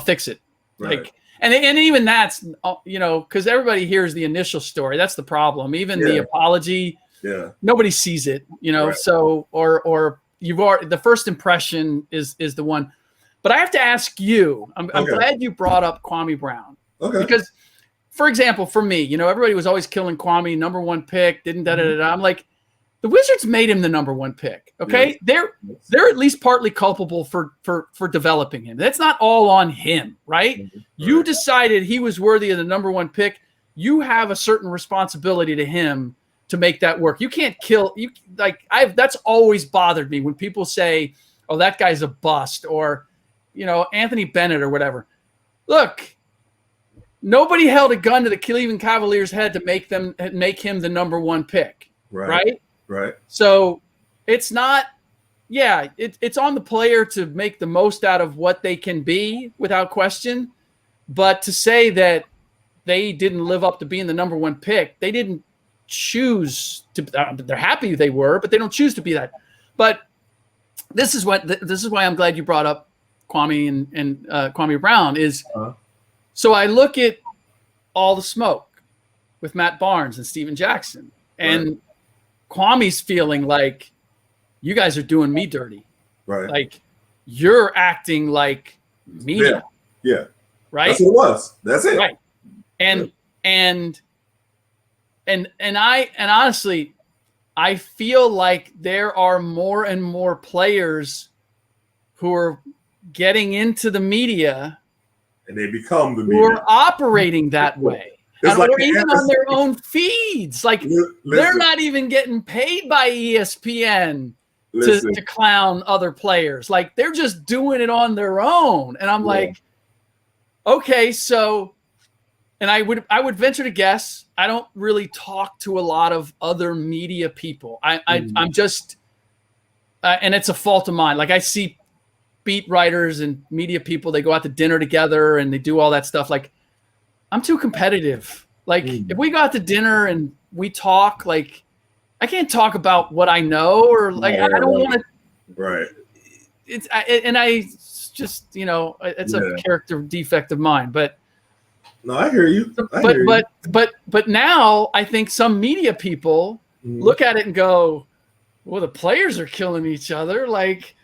fix it." Right. Like, and even that's, because everybody hears the initial story. That's the problem. Even the apology, nobody sees it. So or you've already, the first impression is the one. But I have to ask you. I'm glad you brought up Kwame Brown. Okay. Because, for example, for me, everybody was always killing Kwame, number one pick, didn't da-da-da-da. I'm like, the Wizards made him the number one pick. Okay. Yes. They're at least partly culpable for developing him. That's not all on him, right? Mm-hmm. You decided he was worthy of the number one pick. You have a certain responsibility to him to make that work. You can't that's always bothered me when people say, oh, that guy's a bust, or, Anthony Bennett or whatever. Look, nobody held a gun to the Cleveland Cavaliers' head to make him the number one pick. Right. So it's not, it's on the player to make the most out of what they can be without question. But to say that they didn't live up to being the number one pick, they didn't choose to, they're happy they were, but they don't choose to be that. But this is why I'm glad you brought up Kwame and Kwame Brown is, so I look at All the Smoke with Matt Barnes and Steven Jackson, and Kwame's feeling like, you guys are doing me dirty. Right. Like, you're acting like media. Yeah. Right. That's what it was. That's it. Right. And honestly, I feel like there are more and more players who are getting into the media, and they become the media, who are operating that way. And like, or even on their own feeds. Like, they're not even getting paid by ESPN to clown other players. Like, they're just doing it on their own. And I'm like, okay, so, and I would venture to guess, I don't really talk to a lot of other media people. I'm just, and it's a fault of mine. Like I see beat writers and media people, they go out to dinner together and they do all that stuff. Like I'm too competitive. Like if we go out to dinner and we talk, like I can't talk about what I know or like I don't want to. Right. I just, you know, it's a character defect of mine, but no, I hear you. But now I think some media people look at it and go, well, the players are killing each other. Like,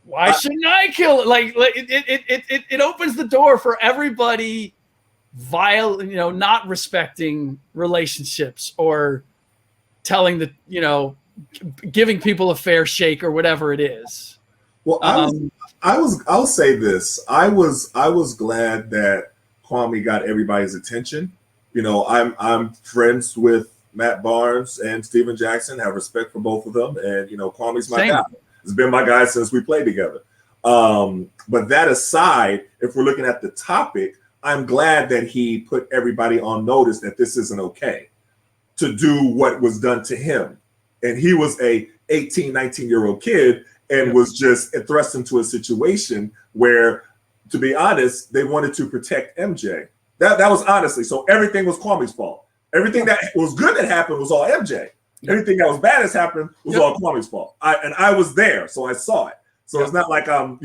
why shouldn't I kill it? Like it opens the door for everybody not respecting relationships or telling giving people a fair shake or whatever it is. Well, I'll say this. I was glad that Kwame got everybody's attention. You know, I'm friends with Matt Barnes and Steven Jackson, have respect for both of them. And, you know, Kwame's my guy. He's been my guy since we played together. But that aside, if we're looking at the topic, I'm glad that he put everybody on notice that this isn't okay to do what was done to him. And he was a 18, 19-year-old kid and was just thrust into a situation where, to be honest, they wanted to protect MJ. That was honestly, so everything was Kwame's fault. Everything that was good that happened was all MJ. Everything that was bad that's happened was all Kwame's fault. I was there, so I saw it. So it's not like I'm,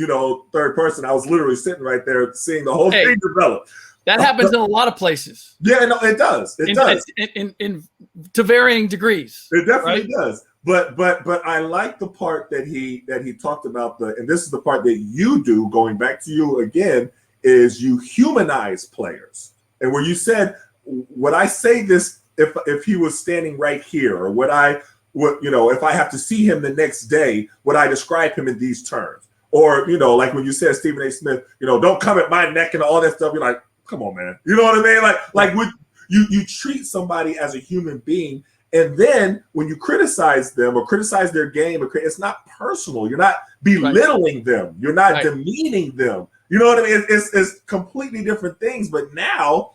third person. I was literally sitting right there seeing the whole thing develop. That happens in a lot of places. Yeah, no, it does. It does. In to varying degrees. It definitely does. But I like the part that he talked about and this is the part that you do, going back to you again, is you humanize players. And where you said, would I say this if he was standing right here, or if I have to see him the next day, would I describe him in these terms? Or, like when you said Stephen A. Smith, don't come at my neck and all that stuff. You're like, come on, man. You know what I mean? Like would you treat somebody as a human being, and then when you criticize them or criticize their game, it's not personal. You're not belittling them. You're not demeaning them. You know what I mean? It's completely different things. But now,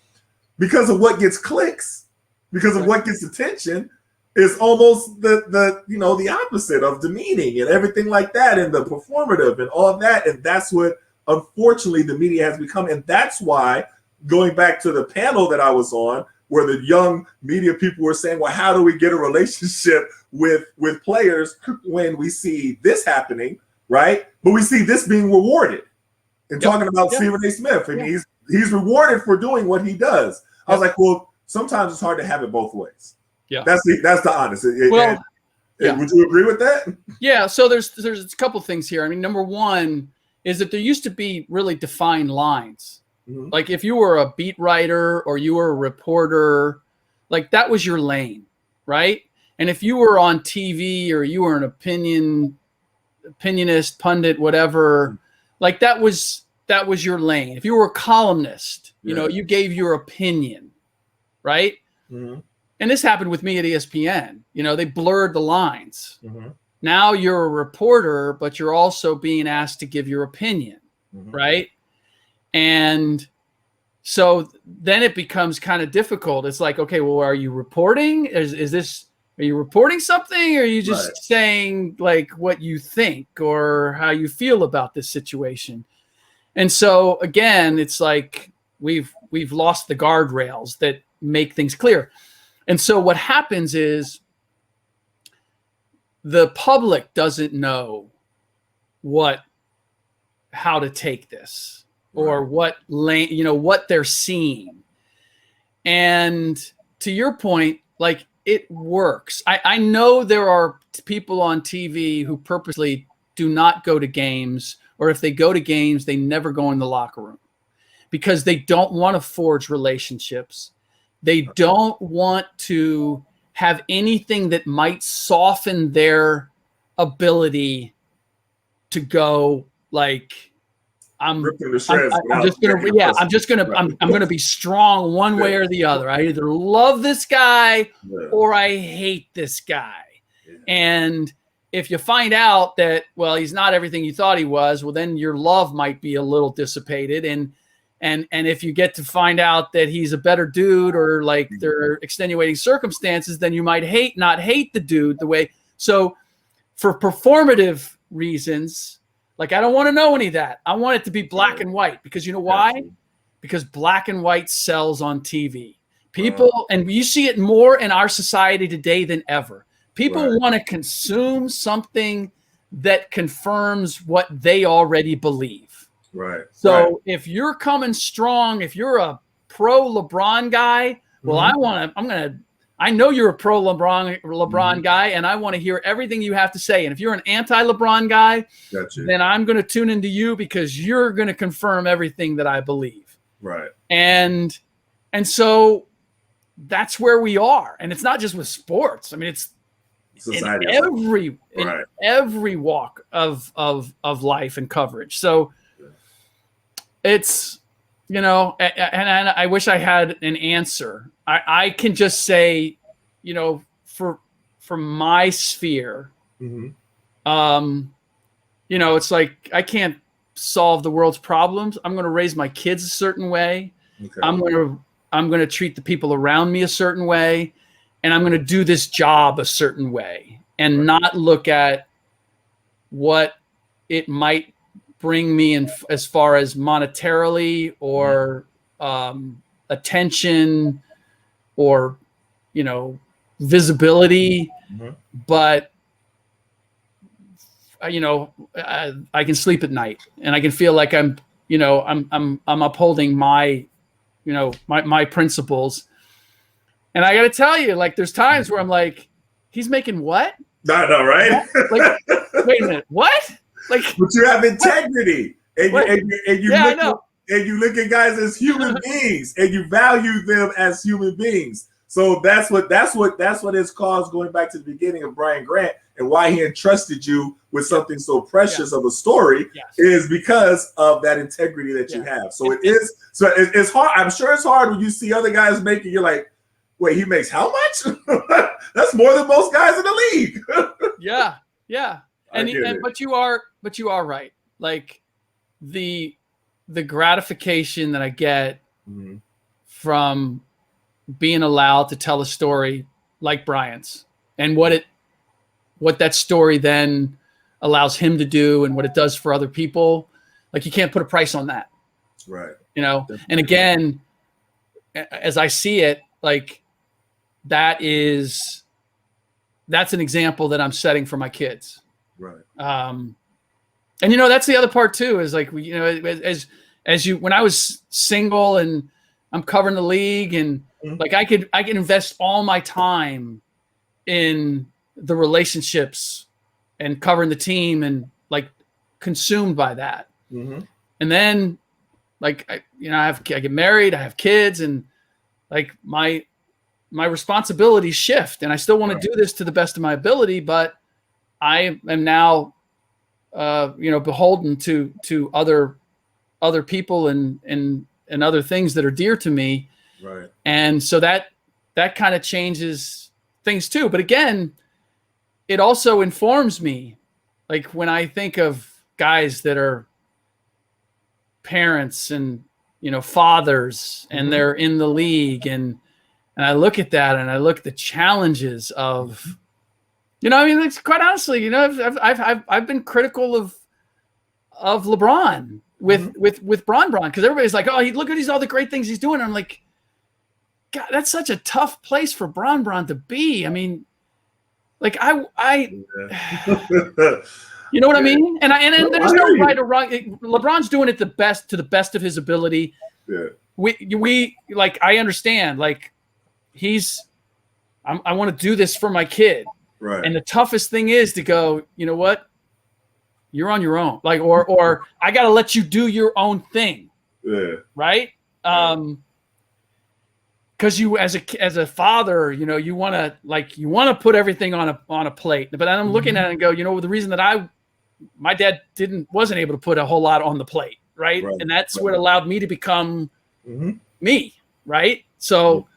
because of what gets clicks, because of what gets attention, it's almost the opposite of demeaning and everything like that, and the performative and all of that. And that's what, unfortunately, the media has become. And that's why, going back to the panel that I was on, where the young media people were saying, well, how do we get a relationship with players when we see this happening, right? But we see this being rewarded. And talking about Stephen A. Smith, and he's rewarded for doing what he does. I was like, well, sometimes it's hard to have it both ways. Yeah, that's the honest. Would you agree with that? Yeah. So there's a couple things here. I mean, number one is that there used to be really defined lines. Mm-hmm. Like if you were a beat writer or you were a reporter, like that was your lane, right? And if you were on TV or you were an opinionist, pundit, whatever, like that was your lane. If you were a columnist, you gave your opinion, right? Mm-hmm. And this happened with me at ESPN. They blurred the lines. Mm-hmm. Now you're a reporter, but you're also being asked to give your opinion, right? And so then it becomes kind of difficult. It's like, okay, well, are you reporting? Are you reporting something? Or are you just saying like what you think or how you feel about this situation? And so again, it's like we've lost the guardrails that make things clear. And so what happens is the public doesn't know how to take this. Or what lane, what they're seeing. And to your point, like it works. I know there are people on TV who purposely do not go to games, or if they go to games, they never go in the locker room because they don't want to forge relationships. They don't want to have anything that might soften their ability to go like, I'm just gonna be strong one way or the other. I either love this guy or I hate this guy. Yeah. And if you find out that, well, he's not everything you thought he was, well, then your love might be a little dissipated. And if you get to find out that he's a better dude or like there are extenuating circumstances, then you might not hate the dude the way. So for performative reasons, like I don't want to know any of that. I want it to be black and white, because you know why? Because black and white sells on TV. People, and you see it more in our society today than ever. People want to consume something that confirms what they already believe. Right. So if you're coming strong, if you're a pro LeBron guy, well, I know you're a pro LeBron guy, and I want to hear everything you have to say. And if you're an anti-LeBron guy, then I'm going to tune into you, because you're going to confirm everything that I believe. Right. And so that's where we are. And it's not just with sports. I mean, it's society, in every walk of life and coverage. So it's, and I wish I had an answer. I can just say, for my sphere, it's like I can't solve the world's problems. I'm going to raise my kids a certain way. Okay. I'm going to treat the people around me a certain way, and I'm going to do this job a certain way, and not look at what it might bring me in as far as monetarily or attention or visibility, but I can sleep at night, and I can feel like I'm upholding my my principles. And I got to tell you, like, there's times where I'm like, he's making what? I know, right? Like, wait a minute, what? Like, but you have integrity, and you look at guys as human beings, and you value them as human beings. So that's what has caused, going back to the beginning of Brian Grant and why he entrusted you with something so precious of a story, is because of that integrity that you have. So it's hard. I'm sure it's hard when you see other guys making. You're like, wait, he makes how much? That's more than most guys in the league. Yeah. But you are right. Like the gratification that I get from being allowed to tell a story like Brian's, and what that story then allows him to do, and what it does for other people, like you can't put a price on that. Right. Definitely. And again, as I see it, like that's an example that I'm setting for my kids. Right. And that's the other part too, is like, when I was single and I'm covering the league, and like I can invest all my time in the relationships and covering the team, and like consumed by that. And then like, I get married, I have kids, and like my responsibilities shift, and I still want to do this to the best of my ability, but I am now, beholden to other people and other things that are dear to me. Right. And so that kind of changes things too. But again, it also informs me, like when I think of guys that are parents and, fathers, and they're in the league, and I look at that, and I look at the challenges of, it's quite honestly, I've been critical of LeBron with Bron, because everybody's like, oh, look at all the great things he's doing. And I'm like, God, that's such a tough place for Bron to be. I mean, like you know what I mean? And there's no right or wrong. LeBron's doing it to the best of his ability. Yeah. We like, I understand, like I want to do this for my kid. Right. And the toughest thing is to go, you know what? You're on your own. Like, or I got to let you do your own thing. Yeah. Right. Because you, as a father, you want to put everything on a plate. But then I'm looking at it and go, the reason that my dad wasn't able to put a whole lot on the plate. Right. And that's what allowed me to become me. Right. So,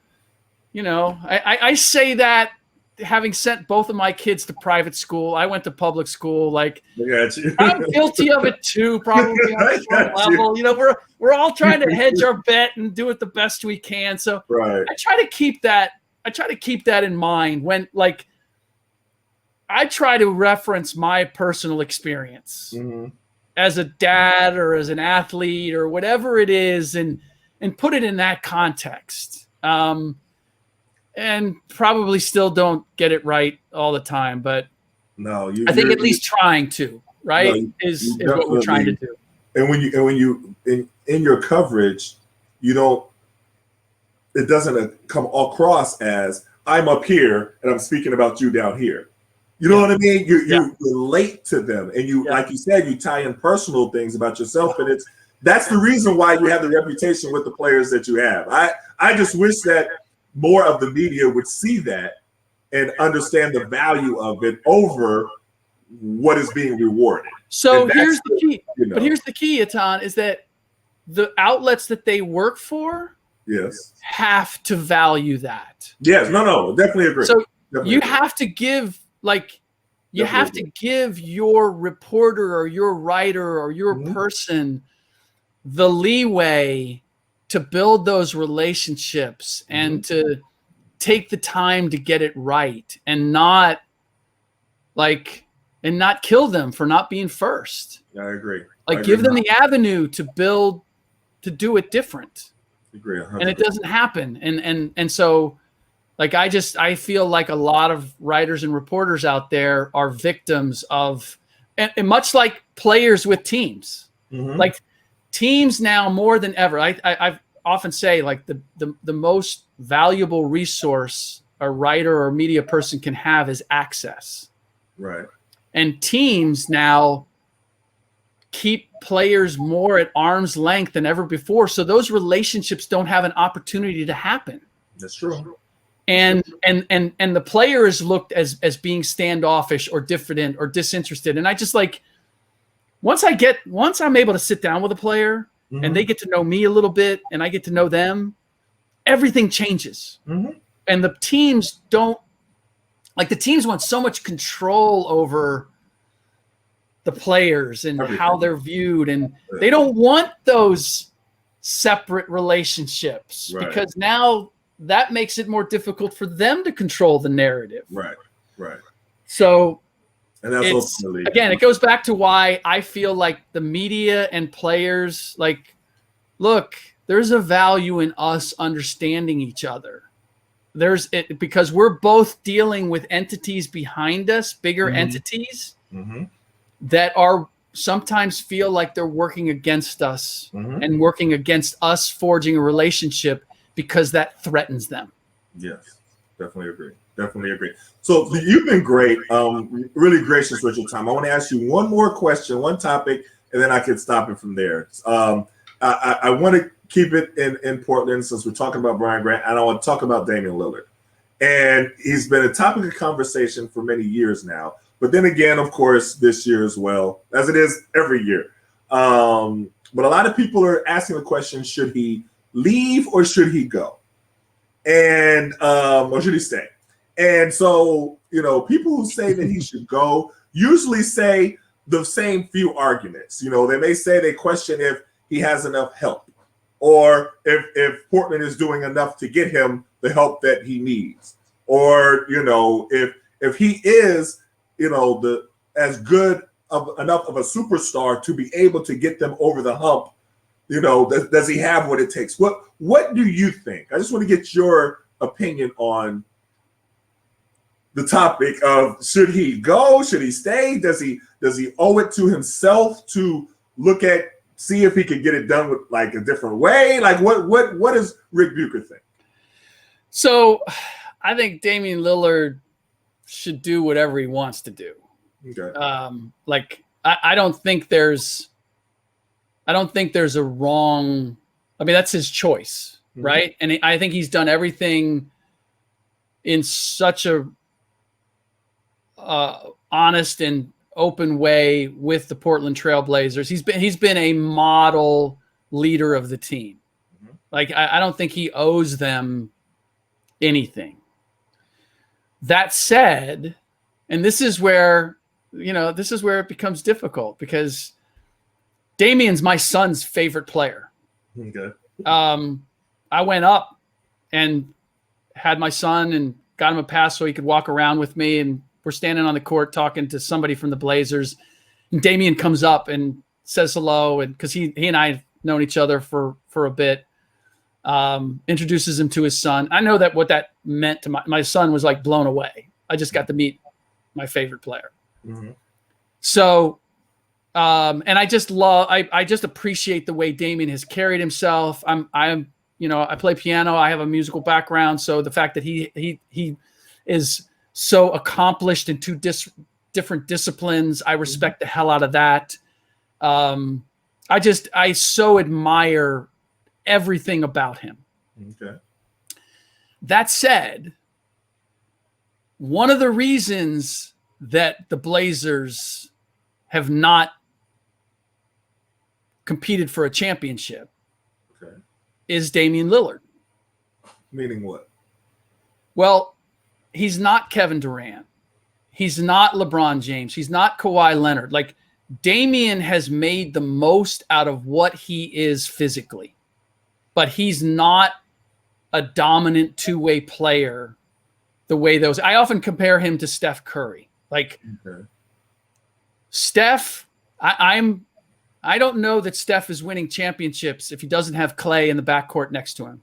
I say that, having sent both of my kids to private school, I went to public school. Like, I'm guilty of it too, probably on some level. We're all trying to hedge our bet and do it the best we can. So I try to keep that in mind when, like, I try to reference my personal experience as a dad or as an athlete or whatever it is, and put it in that context. And probably still don't get it right all the time, but no, I think at least trying to, right, no, is what we're trying to do. And when you in your coverage, you don't. It doesn't come across as I'm up here and I'm speaking about you down here. You know what I mean? You relate to them, and you, like you said, you tie in personal things about yourself, and that's the reason why you have the reputation with the players that you have. I just wish that more of the media would see that and understand the value of it over what is being rewarded. So here's the key. But here's the key, Etan, is that the outlets that they work for have to value that. Yes, no, definitely agree. So you have to give, give your reporter or your writer or your person the leeway to build those relationships and to take the time to get it right, and not kill them for not being first. I agree. Give them the avenue to build, to do it different. I agree 100%. And it doesn't happen. And so I feel like a lot of writers and reporters out there are victims of, and much like players with teams, like teams now more than ever. I often say the most valuable resource a writer or media person can have is access. Right. And teams now keep players more at arm's length than ever before. So those relationships don't have an opportunity to happen. That's true. And the player is looked as being standoffish or diffident or disinterested. And I just once I'm able to sit down with a player and they get to know me a little bit and I get to know them, everything changes. And the teams the teams want so much control over the players and how they're viewed. And they don't want those separate relationships because now that makes it more difficult for them to control the narrative. Right. So, and that's ultimately, again, it goes back to why I feel like the media and players, look, there's a value in us understanding each other. Because we're both dealing with entities behind us, bigger entities that are sometimes feel like they're working against us and working against us forging a relationship because that threatens them. Yes, definitely agree. So you've been great, really gracious with your time. I want to ask you one more question, one topic, and then I can stop it from there. I want to keep it in Portland since we're talking about Brian Grant, and I want to talk about Damian Lillard. And he's been a topic of conversation for many years now. But then again, of course, this year as well, as it is every year. But a lot of people are asking the question, should he leave or should he go? And or should he stay? And so, people who say that he should go usually say the same few arguments. They may say they question if he has enough help, or if Portland is doing enough to get him the help that he needs, or if he is as good enough of a superstar to be able to get them over the hump. Does he have what it takes? What do you think? I just want to get your opinion on the topic of, should he go? Should he stay? Does he owe it to himself to see if he could get it done with a different way? What does Ric Bucher think? So I think Damian Lillard should do whatever he wants to do. Okay. I don't think there's a wrong. I mean, that's his choice, right? And I think he's done everything in such a honest and open way with the Portland Trail Blazers. He's been a model leader of the team. I don't think he owes them anything. That said, and this is where it becomes difficult, because Damian's my son's favorite player. Okay. I went up and had my son and got him a pass so he could walk around with me and we're standing on the court talking to somebody from the Blazers, and Damian comes up and says hello, and because he and I have known each other for a bit, introduces him to his son. I know that what that meant to my son was like blown away. I just got to meet my favorite player. Mm-hmm. So, and I just love, I just appreciate the way Damian has carried himself. I'm, you know, I play piano. I have a musical background. So the fact that he is so accomplished in two different disciplines, I respect the hell out of that. I so admire everything about him. Okay. That said, one of the reasons that the Blazers have not competed for a championship is Damian Lillard. Meaning what? Well, he's not Kevin Durant. He's not LeBron James. He's not Kawhi Leonard. Like, Damian has made the most out of what he is physically, but he's not a dominant two-way player the way those. I often compare him to Steph Curry. Like, Steph, I don't know that Steph is winning championships if he doesn't have Clay in the backcourt next to him,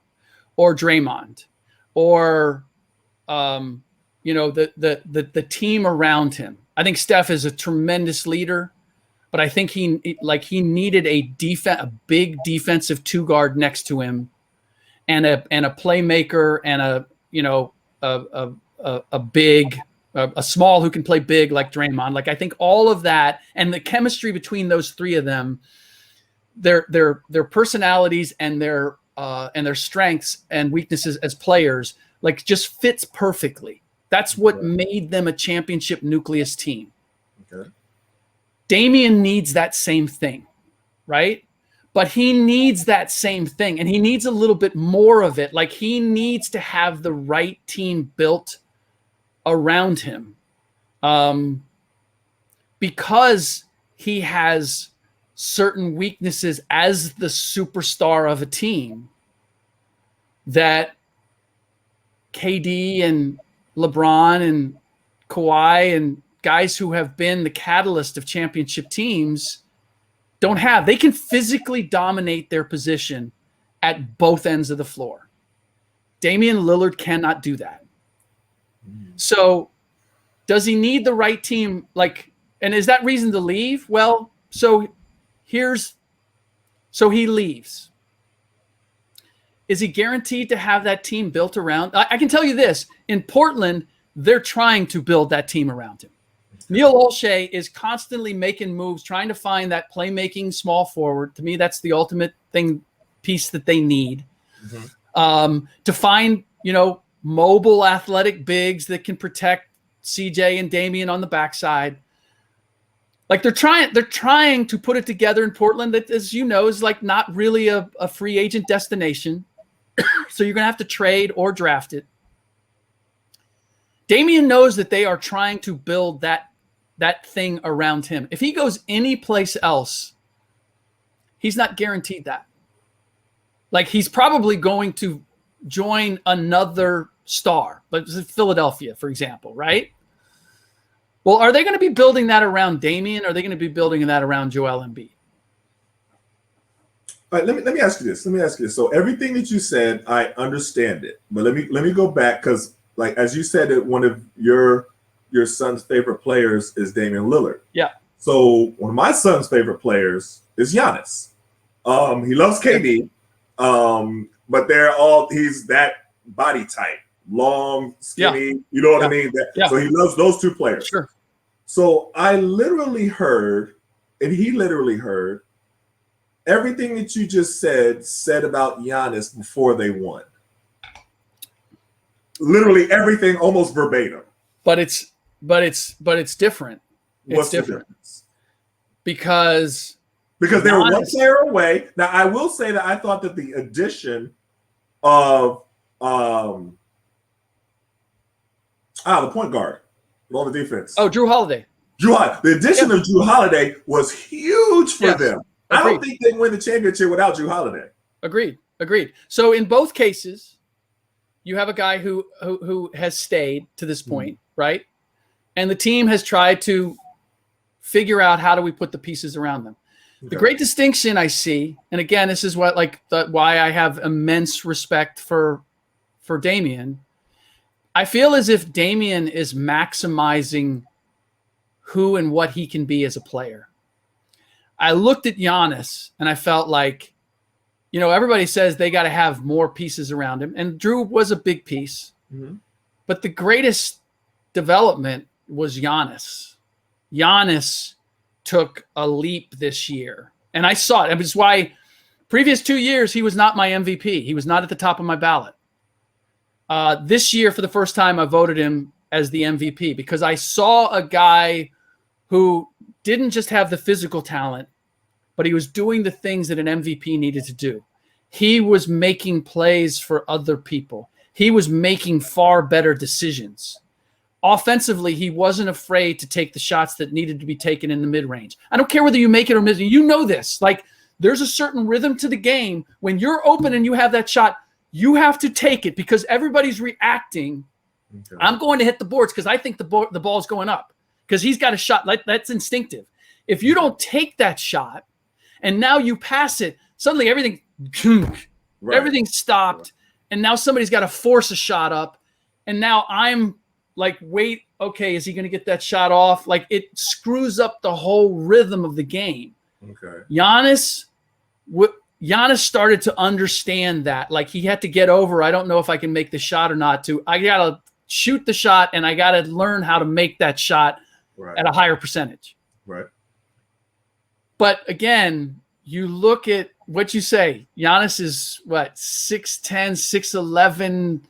or Draymond, or you know, the team around him. I think Steph is a tremendous leader, but I think he needed a big defensive two guard next to him, and a playmaker, and a small who can play big like Draymond. Like, I think all of that and the chemistry between those three of them, their personalities and their strengths and weaknesses as players, like, just fits perfectly. That's what made them a championship nucleus team. Okay. Damian needs that same thing, right? But he needs that same thing, and he needs a little bit more of it. Like, he needs to have the right team built around him, because he has certain weaknesses as the superstar of a team that KD and LeBron and Kawhi and guys who have been the catalyst of championship teams don't have. They can physically dominate their position at both ends of the floor. Damian Lillard cannot do that. So does he need the right team? Like, and is that reason to leave? Well, so he leaves. Is he guaranteed to have that team built around? I can tell you this, in Portland, they're trying to build that team around him. Neil Olshey is constantly making moves, trying to find that playmaking small forward. To me, that's the ultimate piece that they need. To find, mobile athletic bigs that can protect CJ and Damian on the backside. Like, they're trying to put it together in Portland that, as you know, is like not really a free agent destination. So you're going to have to trade or draft it. Damian knows that they are trying to build that thing around him. If he goes any place else, he's not guaranteed that. Like, he's probably going to join another star, like Philadelphia, for example, right? Well, are they going to be building that around Damian? Or are they going to be building that around Joel Embiid? All right, let me ask you this. So everything that you said, I understand it, but let me go back, because, like, as you said, that one of your son's favorite players is Damian Lillard. Yeah. So one of my son's favorite players is Giannis. He loves KD, but he's that body type, long, skinny. You know what I mean? So he loves those two players. Sure. So I literally heard, and he literally heard, everything that you just said about Giannis before they won. Literally everything, almost verbatim. But it's different. What's the difference? Because they were one player away. Now, I will say that I thought that the addition of the point guard on the defense. Oh, Drew Holiday. The addition of Drew Holiday was huge for them. Agreed. I don't think they win the championship without Drew Holiday. Agreed. So in both cases, you have a guy who has stayed to this point, right? And the team has tried to figure out how do we put the pieces around them. Okay. The great distinction I see, and again, this is what why I have immense respect for Damian. I feel as if Damian is maximizing who and what he can be as a player. I looked at Giannis and I felt like, everybody says they got to have more pieces around him. And Drew was a big piece. Mm-hmm. But the greatest development was Giannis. Giannis took a leap this year. And I saw it. And it's why previous 2 years, he was not my MVP. He was not at the top of my ballot. This year, for the first time, I voted him as the MVP because I saw a guy who didn't just have the physical talent, but he was doing the things that an MVP needed to do. He was making plays for other people. He was making far better decisions. Offensively, he wasn't afraid to take the shots that needed to be taken in the mid-range. I don't care whether you make it or miss it. You know this. Like, there's a certain rhythm to the game. When you're open and you have that shot, you have to take it because everybody's reacting. Okay. I'm going to hit the boards because I think the ball's going up because he's got a shot. That's instinctive. If you don't take that shot and now you pass it, suddenly everything stopped. Right. And now somebody's got to force a shot up. And now I'm like, wait, okay, is he going to get that shot off? Like, it screws up the whole rhythm of the game. Okay. Giannis started to understand that. Like, he had to get over, I don't know if I can make the shot or not, to I got to shoot the shot and I got to learn how to make that shot at a higher percentage. Right. But again, you look at what you say. Giannis is what, 6'10", 6'11",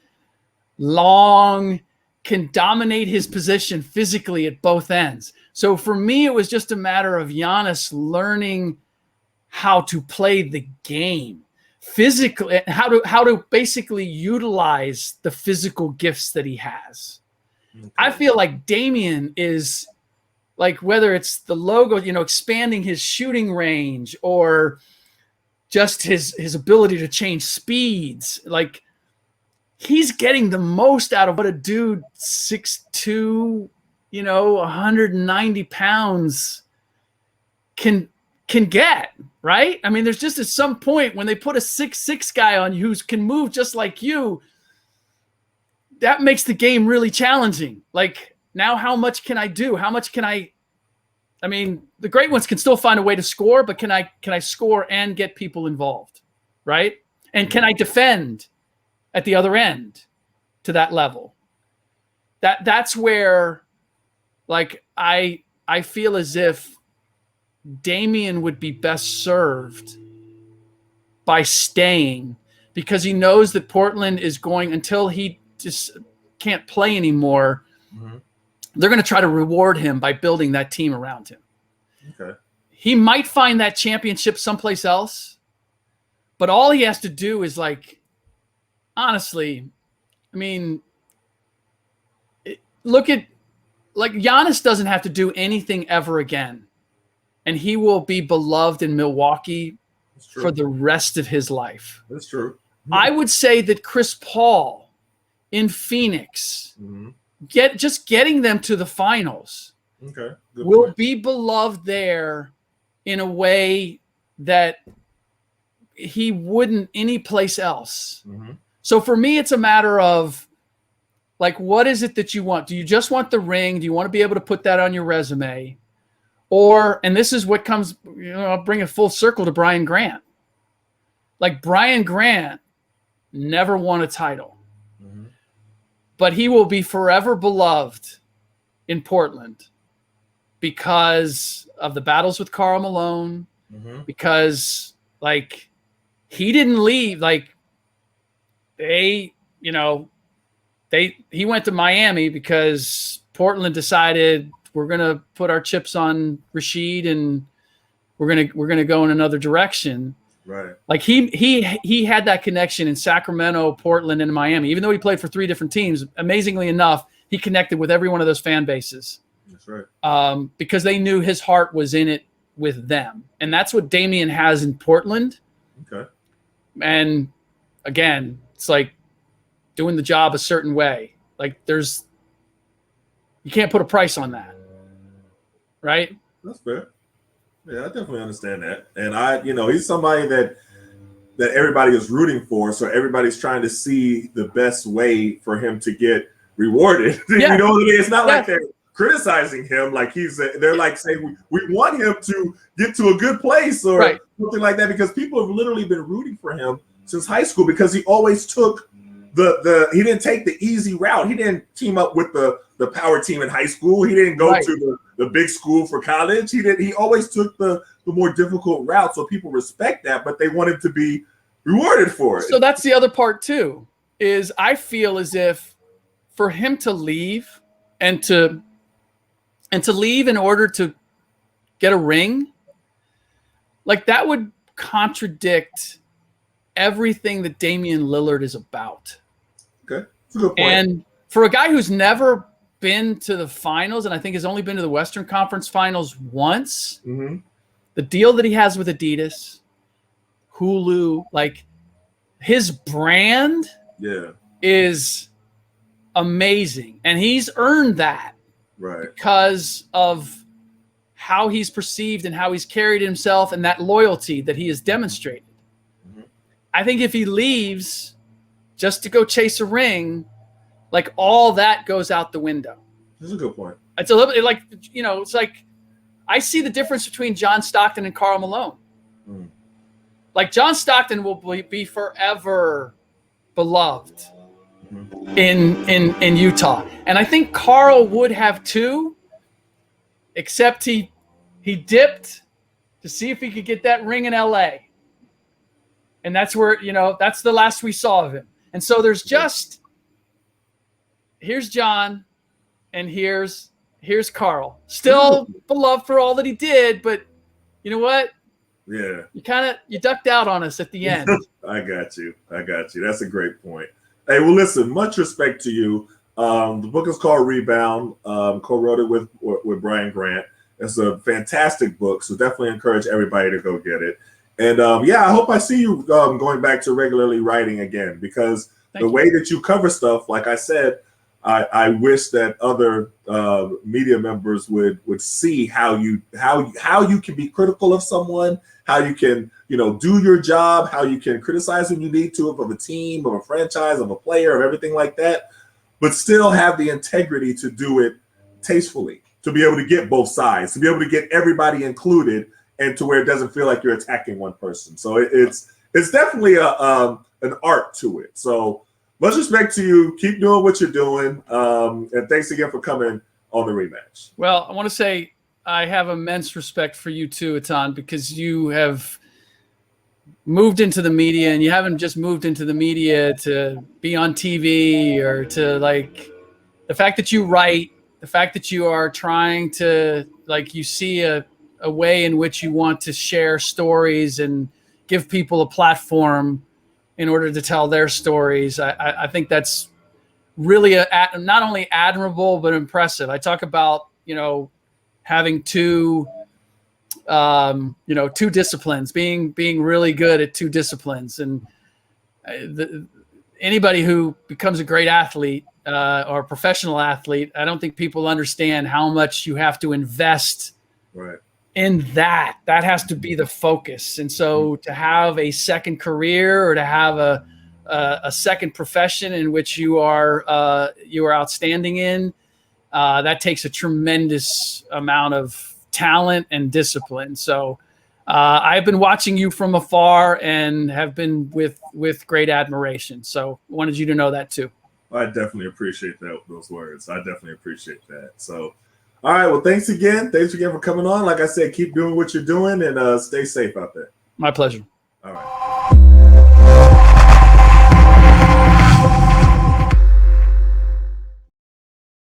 long, can dominate his position physically at both ends. So for me, it was just a matter of Giannis learning how to play the game physically, how to basically utilize the physical gifts that he has. Okay. I feel like Damian is like, whether it's the logo, expanding his shooting range or just his ability to change speeds, like, he's getting the most out of what a dude 6'2", 190 pounds can get, right? I mean, there's just at some point when they put a 6'6" guy on you who can move just like you, that makes the game really challenging. Like, now how much can I do? How much can I mean, the great ones can still find a way to score, but can I score and get people involved, right? And can I defend at the other end to that level? That's where, like, I feel as if Damian would be best served by staying, because he knows that Portland is going, until he just can't play anymore, they're going to try to reward him by building that team around him. Okay. He might find that championship someplace else, but all he has to do is, like, honestly, I mean, look at, like, Giannis doesn't have to do anything ever again, and he will be beloved in Milwaukee for the rest of his life. That's true. I would say that Chris Paul in Phoenix, getting them to the finals, will be beloved there in a way that he wouldn't anyplace else. So for me, it's a matter of, like, what is it that you want? Do you just want the ring? Do you want to be able to put that on your resume? Or, and this is what comes, I'll bring it full circle to Brian Grant. Like, Brian Grant never won a title, but he will be forever beloved in Portland because of the battles with Karl Malone, because, like, he didn't leave. Like, he went to Miami because Portland decided we're going to put our chips on Rashid and we're going to go in another direction. Right. Like, he had that connection in Sacramento, Portland, and Miami. Even though he played for 3 different teams, amazingly enough, he connected with every one of those fan bases. That's right. Because they knew his heart was in it with them. And that's what Damian has in Portland. Okay. And again, it's like doing the job a certain way. Like, there's You can't put a price on that, right? That's fair. Yeah, I definitely understand that. And he's somebody that everybody is rooting for. So everybody's trying to see the best way for him to get rewarded. Yeah. You know what I mean? It's not like they're criticizing him. Like they're like saying, we want him to get to a good place or something like that, because people have literally been rooting for him since high school, because he always took he didn't take the easy route. He didn't team up with the power team in high school. He didn't go to the big school for college. He always took the more difficult route. So people respect that, but they want him to be rewarded for it. So that's the other part too, is I feel as if for him to leave and to leave in order to get a ring, like that would contradict everything that Damian Lillard is about. Okay. That's a good point. And for a guy who's never been to the finals, and I think has only been to the Western Conference Finals once, the deal that he has with Adidas, Hulu, like his brand is amazing. And he's earned that because of how he's perceived and how he's carried himself and that loyalty that he has demonstrated. I think if he leaves just to go chase a ring, like all that goes out the window. That's a good point. It's a little bit like, it's like I see the difference between John Stockton and Karl Malone. Like John Stockton will be forever beloved in Utah. And I think Karl would have too, except he dipped to see if he could get that ring in LA. And that's where, that's the last we saw of him. And so there's here's John and here's Karl. Still beloved for all that he did, but you know what? Yeah. You ducked out on us at the end. I got you. That's a great point. Hey, well, listen, much respect to you. The book is called Rebound. Co-wrote it with Brian Grant. It's a fantastic book, so definitely encourage everybody to go get it. And I hope I see you going back to regularly writing again, because the way that you cover stuff, like I said, I wish that other media members would see how you can be critical of someone, how you can do your job, how you can criticize when you need to of a team, of a franchise, of a player, of everything like that, but still have the integrity to do it tastefully, to be able to get both sides, to be able to get everybody included, and to where it doesn't feel like you're attacking one person. So it's definitely an art to it. So much respect to you. Keep doing what you're doing. And thanks again for coming on the Rematch. Well, I want to say I have immense respect for you too, Etan, because you have moved into the media, and you haven't just moved into the media to be on TV or to the fact that you write, the fact that you are trying to you see a way in which you want to share stories and give people a platform in order to tell their stories. I think that's really not only admirable, but impressive. I talk about, having two disciplines, being really good at two disciplines. And anybody who becomes a great athlete or a professional athlete, I don't think people understand how much you have to invest in that. That has to be the focus. And so to have a second career or to have a second profession in which you are outstanding in, that takes a tremendous amount of talent and discipline. So I've been watching you from afar and have been with great admiration. So wanted you to know that too. I definitely appreciate those words. I definitely appreciate that. So, all right. Well, thanks again. Thanks again for coming on. Like I said, keep doing what you're doing and stay safe out there. My pleasure. All right.